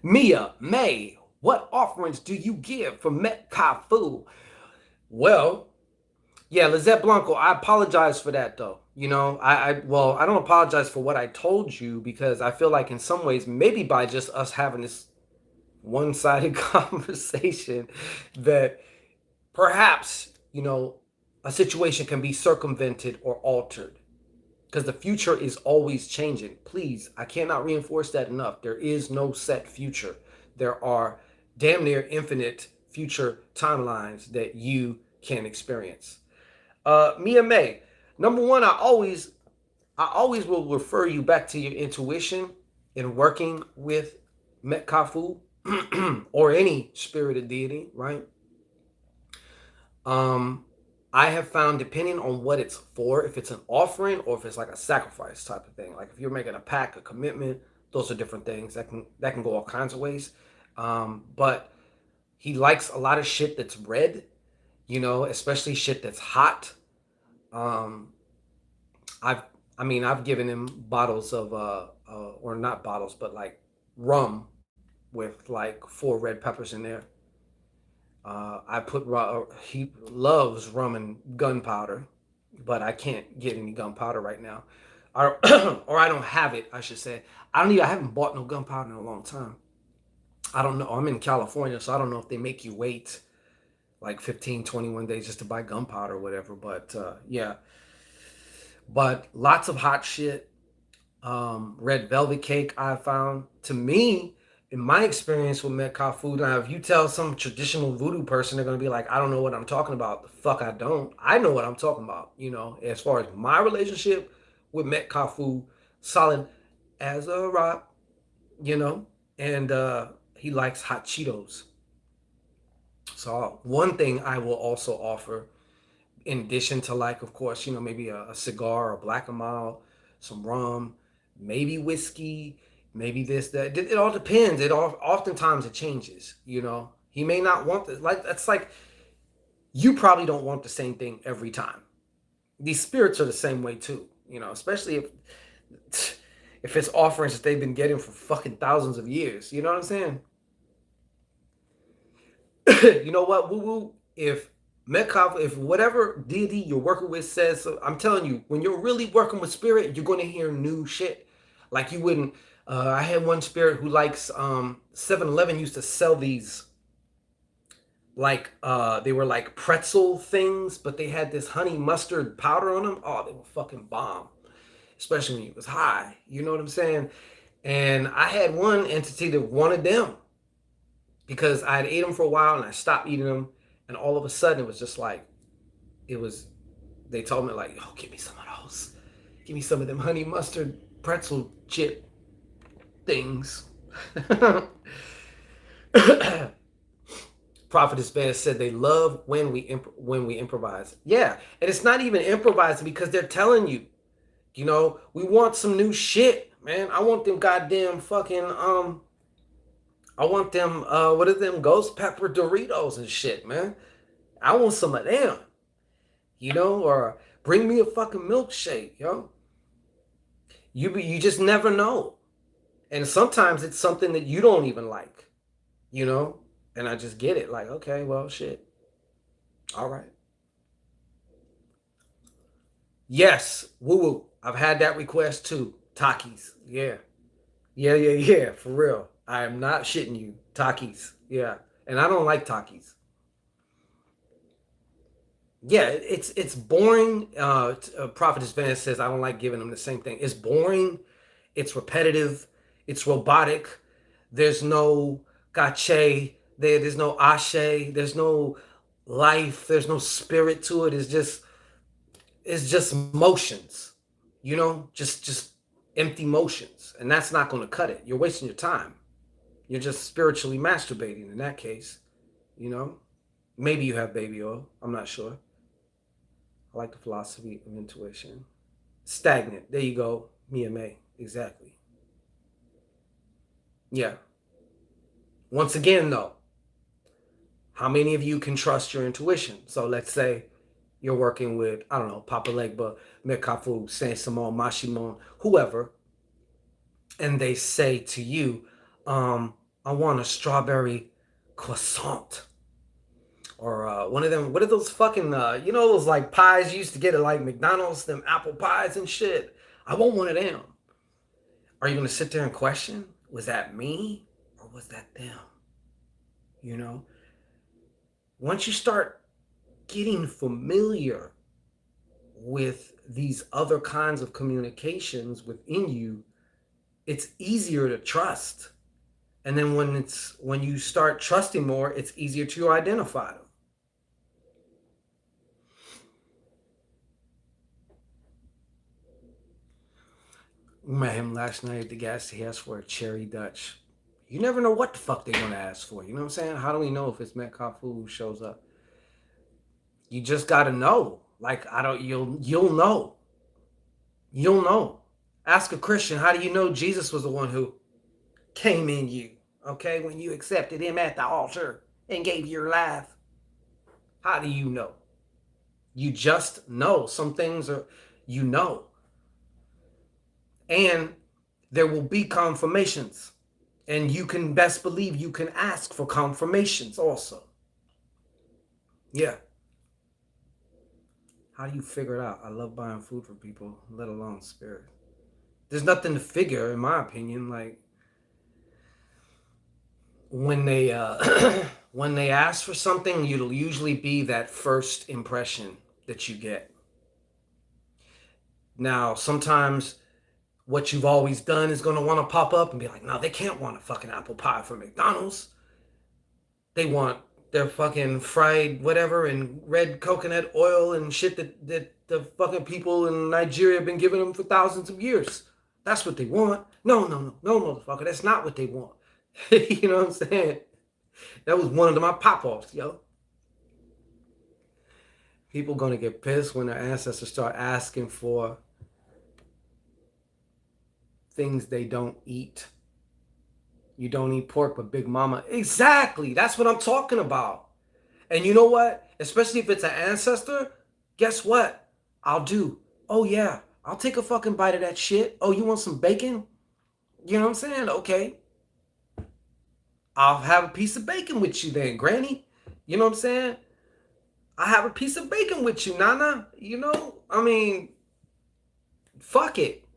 Mia May, what offerings do you give for Met KALFOU? Well, yeah, Lizette Blanco, I apologize for that though. I don't apologize for what I told you, because I feel like in some ways, maybe by just us having this one-sided conversation, that perhaps, a situation can be circumvented or altered, because the future is always changing. Please, I cannot reinforce that enough. There is no set future. There are damn near infinite future timelines that you can experience. Mia May, number one, I always will refer you back to your intuition in working with Met KALFOU or any spirited deity, right? Um, I have found, depending on what it's for, if it's an offering or if it's like a sacrifice type of thing, like if you're making a pact, a commitment, those are different things that can go all kinds of ways. But he likes a lot of shit that's red, especially shit that's hot. Um, I've I mean, I've given him bottles of or not bottles, but like rum with like 4 red peppers in there. I put he loves rum and gunpowder, but I can't get any gunpowder right now, or or I don't have it. I should say I haven't bought no gunpowder in a long time. I don't know. I'm in California, so I don't know if they make you wait like 15, 21 days just to buy gunpowder or whatever. But yeah, but lots of hot shit. Red velvet cake I found. To me, in my experience with Met KALFOU, now if you tell some traditional voodoo person, they're gonna be like, I don't know what I'm talking about. The fuck I don't. I know what I'm talking about. You know, as far as my relationship with Met KALFOU, solid as a rock. You know, and he likes hot Cheetos. So one thing I will also offer, in addition to like, of course, you know, maybe a cigar or black and mild, some rum, maybe whiskey, maybe this, that. It all depends. It all oftentimes it changes. You know, he may not want this. Like that's like you probably don't want the same thing every time. These spirits are the same way too. You know, especially if it's offerings that they've been getting for fucking thousands of years. You know what I'm saying? You know what, woo woo? If Metcalf, if whatever deity you're working with says, so I'm telling you, when you're really working with spirit, you're going to hear new shit. Like you wouldn't. I had one spirit who likes 7-Eleven used to sell these like they were like pretzel things, but they had this honey mustard powder on them. Oh, they were fucking bomb, especially when it was high. You know what I'm saying? And I had one entity that wanted them because I had ate them for a while and I stopped eating them, and all of a sudden it was just like it was. They told me like, "Oh, give me some of those. Give me some of them honey mustard pretzel chip things." Prophetess Van said they love when we improvise. Yeah, and it's not even improvising because they're telling you, you know, we want some new shit, man. I want them goddamn fucking I want them what are them ghost pepper Doritos and shit, man. I want some of them, you know, or bring me a fucking milkshake, yo. You just never know, and sometimes it's something that you don't even like, you know. And I just get it, like, okay, well, shit, all right. Yes, woo woo. I've had that request too. Takis, yeah, yeah, for real. I am not shitting you. Takis, yeah, and I don't like Takis. Yeah, it's boring. Prophetess Vance says I don't like giving them the same thing. It's boring. It's repetitive. It's robotic. There's no gache. There's no ashe. There's no life. There's no spirit to it. It's just motions. You know, just empty motions, and that's not going to cut it. You're wasting your time. You're just spiritually masturbating in that case. You know, maybe you have baby oil. I'm not sure. I like the philosophy of intuition. Stagnant. There you go. Mia May. Exactly. Yeah. Once again, though, how many of you can trust your intuition? So let's say you're working with, I don't know, Papa Legba, Mekafu, Saint Simon, Mashimon, whoever, and they say to you, I want a strawberry croissant. Or one of them, what are those fucking, you know, those like pies you used to get at like McDonald's, them apple pies and shit? I want one of them. Are you going to sit there and question, was that me or was that them? You know, once you start getting familiar with these other kinds of communications within you, it's easier to trust. And then when you start trusting more, it's easier to identify them. We met him last night at the gas. He asked for a cherry Dutch. You never know what the fuck they're gonna ask for. You know what I'm saying? How do we know if it's Met KALFOU who shows up? You just gotta know. Like I don't. You'll know. You'll know. Ask a Christian. How do you know Jesus was the one who came in you? Okay, when you accepted him at the altar and gave your life. How do you know? You just know. Some things are you know. And there will be confirmations. And you can best believe you can ask for confirmations also. Yeah. How do you figure it out? I love buying food for people, let alone spirit. There's nothing to figure, in my opinion. Like when they when they ask for something, it'll usually be that first impression that you get. Now, sometimes what you've always done is going to want to pop up and be like, no, they can't want a fucking apple pie from McDonald's. They want their fucking fried whatever and red coconut oil and shit that the fucking people in Nigeria have been giving them for thousands of years. That's what they want. No, motherfucker. That's not what they want. You know what I'm saying? That was one of my pop-offs, yo. People gonna get pissed when their ancestors start asking for things they don't eat. You don't eat pork, but Big Mama. Exactly. That's what I'm talking about. And you know what? Especially if it's an ancestor, guess what? I'll do. Oh, yeah. I'll take a fucking bite of that shit. Oh, you want some bacon? You know what I'm saying? Okay. I'll have a piece of bacon with you then, Granny. You know what I'm saying? I have a piece of bacon with you, Nana. You know? I mean, fuck it.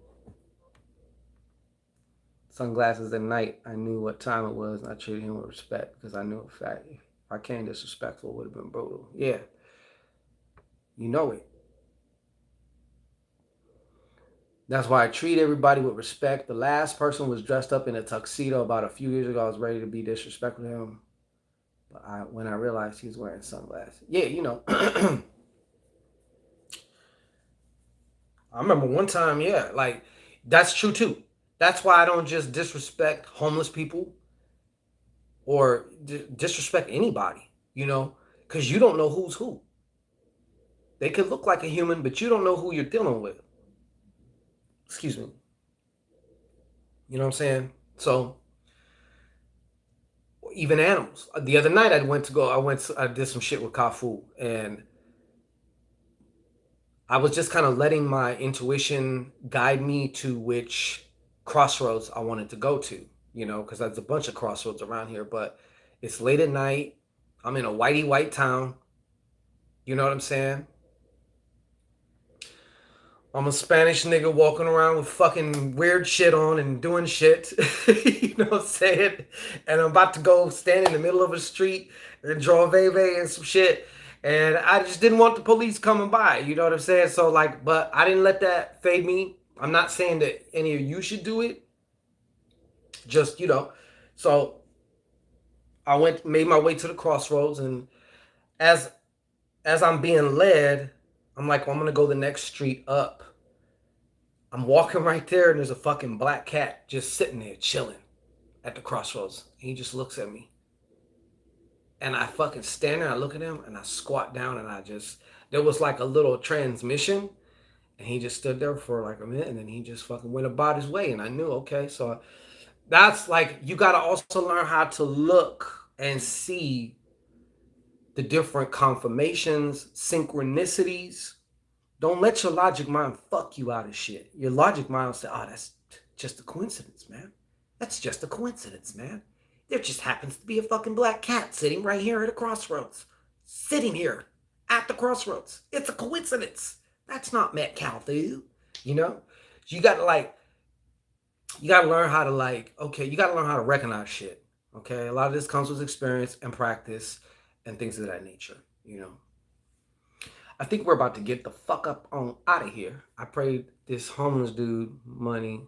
Sunglasses at night. I knew what time it was, and I treated him with respect because I knew a fact. If I came disrespectful, it would have been brutal. Yeah. You know it. That's why I treat everybody with respect. The last person was dressed up in a tuxedo about a few years ago. I was ready to be disrespectful to him. But when I realized he was wearing sunglasses. Yeah, you know. I remember one time, yeah, like, that's true too. That's why I don't just disrespect homeless people or disrespect anybody, you know, because you don't know who's who. They could look like a human, but you don't know who you're dealing with. Excuse me. You know what I'm saying? So even animals. The other night I did some shit with KALFOU, and I was just kind of letting my intuition guide me to which crossroads I wanted to go to, you know, because there's a bunch of crossroads around here, but it's late at night. I'm in a whitey white town. You know what I'm saying? I'm a Spanish nigga walking around with fucking weird shit on and doing shit. You know what I'm saying? And I'm about to go stand in the middle of a street and draw a veve and some shit. And I just didn't want the police coming by. You know what I'm saying? So, like, but I didn't let that fade me. I'm not saying that any of you should do it. Just, you know. So I made my way to the crossroads, and as I'm being led, I'm like, well, I'm gonna go the next street up. I'm walking right there, and there's a fucking black cat just sitting there chilling at the crossroads. He just looks at me, and I fucking stand there. I look at him, and I squat down, and there was like a little transmission, and he just stood there for like a minute, and then he just fucking went about his way, and I knew, okay, so that's like, you gotta also learn how to look and see the different confirmations, synchronicities. Don't let your logic mind fuck you out of shit. Your logic mind will say, oh, that's just a coincidence, man. That's just a coincidence, man. There just happens to be a fucking black cat sitting right here at a crossroads. Sitting here at the crossroads. It's a coincidence. That's not Met KALFOU, you know? You gotta learn how to okay, you gotta learn how to recognize shit, okay? A lot of this comes with experience and practice and things of that nature, you know? I think we're about to get the fuck up on out of here. I prayed this homeless dude money.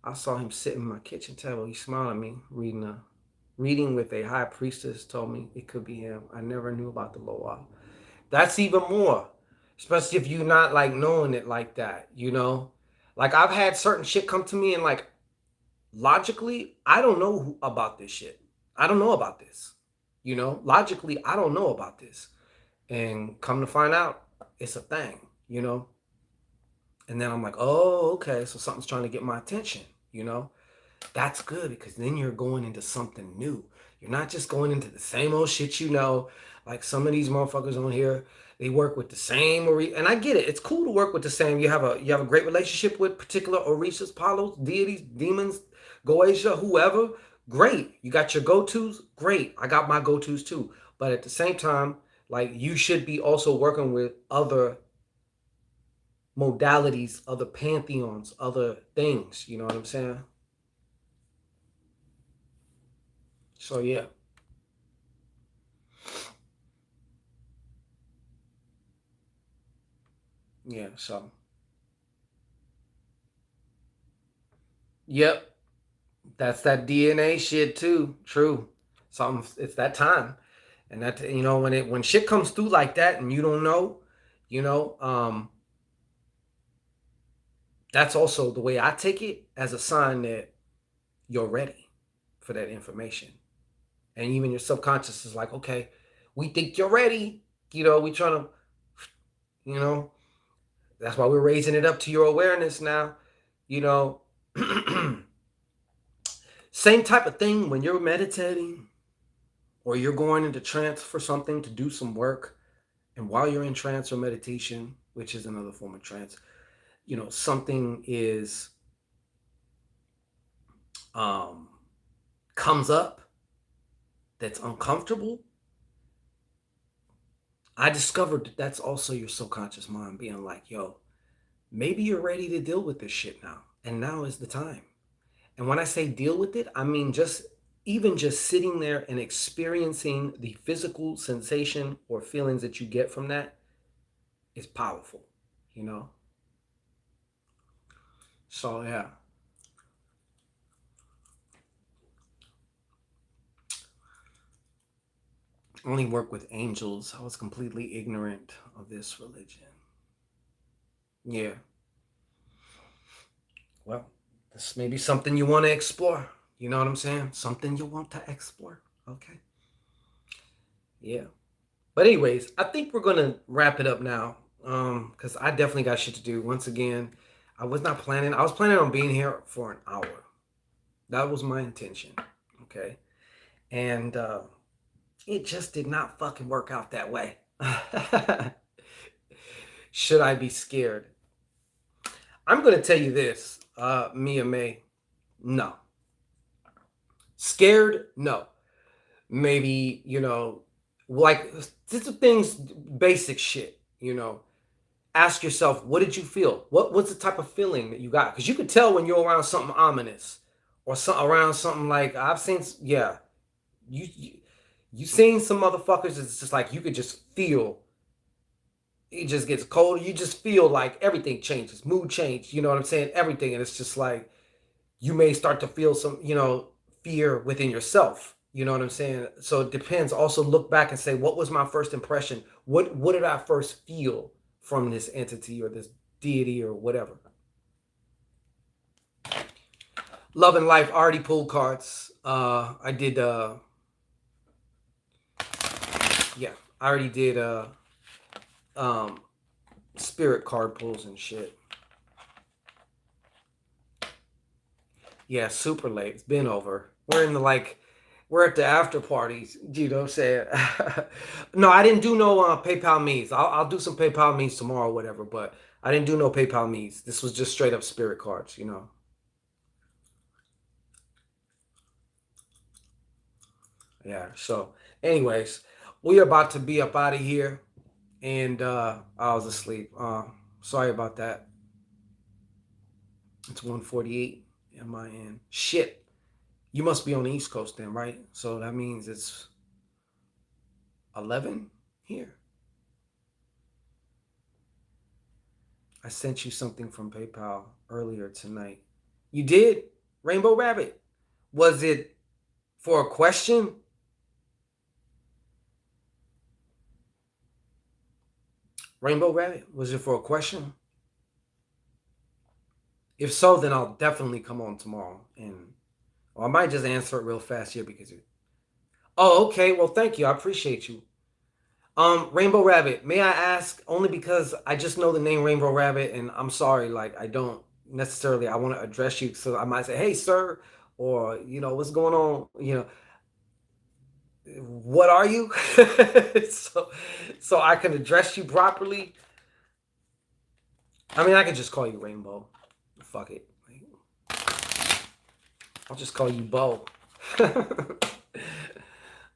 I saw him sitting at my kitchen table. He smiled at me, reading with a high priestess, told me it could be him. I never knew about the Loa. That's even more, especially if you're not like knowing it like that, you know? Like, I've had certain shit come to me, and like, logically, I don't know about this shit. I don't know about this, you know? Logically, I don't know about this. And come to find out, it's a thing, you know? And then I'm like, oh, okay, so something's trying to get my attention, you know? That's good, because then you're going into something new. You're not just going into the same old shit you know. Like some of these motherfuckers on here, they work with the same and I get it. It's cool to work with the same. You have a great relationship with particular orishas, palos, deities, demons, Goetia, whoever, great. You got your go-tos, great. I got my go-tos too. But at the same time, like you should be also working with other modalities, other pantheons, other things. You know what I'm saying? So yeah. Yeah, so yep. That's that DNA shit too. True. Something it's that time. And that when shit comes through like that and you don't know, you know, that's also the way I take it as a sign that you're ready for that information. And even your subconscious is like, okay, we think you're ready. We trying to, you know, that's why we're raising it up to your awareness now. You know, same type of thing when you're meditating or you're going into trance for something to do some work. And while you're in trance or meditation, which is another form of trance, something is um, comes up that's uncomfortable. I discovered that's also your subconscious mind being like, yo, maybe you're ready to deal with this shit now. And now is the time. And when I say deal with it, I mean just sitting there and experiencing the physical sensation or feelings that you get from that is powerful, you know? So, yeah. Only work with angels. I was completely ignorant of this religion. Yeah. Well, this may be something you want to explore. You know what I'm saying? Something you want to explore. Okay. Yeah. But anyways, I think we're gonna wrap it up now. Because I definitely got shit to do. Once again, I was not planning. I was planning on being here for an hour. That was my intention. Okay. And it just did not fucking work out that way. Should I be scared? I'm gonna tell you this, Mia May. No. Scared? No. Maybe, like these are things, basic shit, Ask yourself, what did you feel? What's the type of feeling that you got? Because you could tell when you're around something ominous or around something like I've seen. Yeah, you you seen some motherfuckers. It's just like you could just feel. It just gets colder. You just feel like everything changes, mood change. You know what I'm saying? Everything, and it's just like you may start to feel some, fear within yourself. You know what I'm saying? So it depends. Also, look back and say, what was my first impression? What did I first feel from this entity or this deity or whatever? Love and life already pulled cards. I did. Yeah, I already did. Um, spirit card pulls and shit. Yeah, super late. It's been over. We're at the after parties. You know what I'm saying? No, I didn't do no PayPal meets. I'll do some PayPal meets tomorrow or whatever, but I didn't do no PayPal meets. This was just straight up spirit cards. Yeah. So, anyways, we are about to be up out of here, and I was asleep. Sorry about that. It's 1:48 in my end. Shit. You must be on the East Coast then, right? So that means it's 11 here. I sent you something from PayPal earlier tonight. You did? Rainbow Rabbit. Was it for a question? Rainbow Rabbit, was it for a question? If so, then I'll definitely come on tomorrow. Or I might just answer it real fast here because Oh, okay. Well, thank you. I appreciate you. Rainbow Rabbit, may I ask, only because I just know the name Rainbow Rabbit, and I'm sorry, like I don't necessarily I want to address you, so I might say, hey sir, or what's going on, what are you? so so I can address you properly. I mean I could just call you Rainbow. Fuck it. I'll just call you Bo.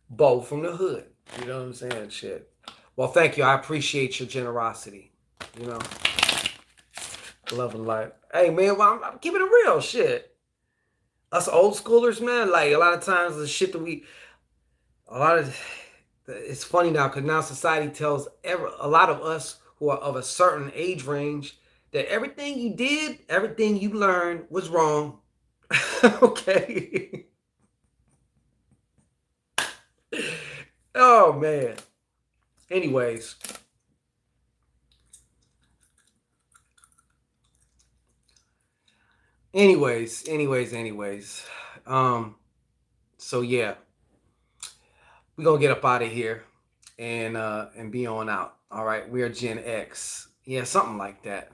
Bo from the hood. You know what I'm saying? Shit. Well, thank you. I appreciate your generosity. You know, love and life. Hey, man, well, I'm keeping it real. Shit. Us old schoolers, man, like a lot of times the shit that it's funny now because now society tells a lot of us who are of a certain age range that everything you did, everything you learned was wrong. Okay. Oh man. Anyways. Anyways. Um, so yeah, we're gonna get up out of here and be on out. All right, we are Gen X. Yeah, something like that.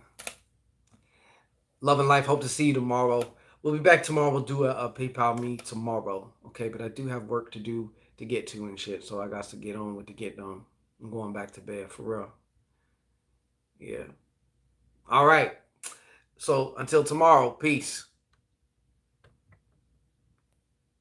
Love and life. Hope to see you tomorrow. We'll be back tomorrow. We'll do a PayPal me tomorrow. Okay, but I do have work to do to get to and shit. So I got to get on with the get done. I'm going back to bed for real. Yeah. All right. So until tomorrow, peace.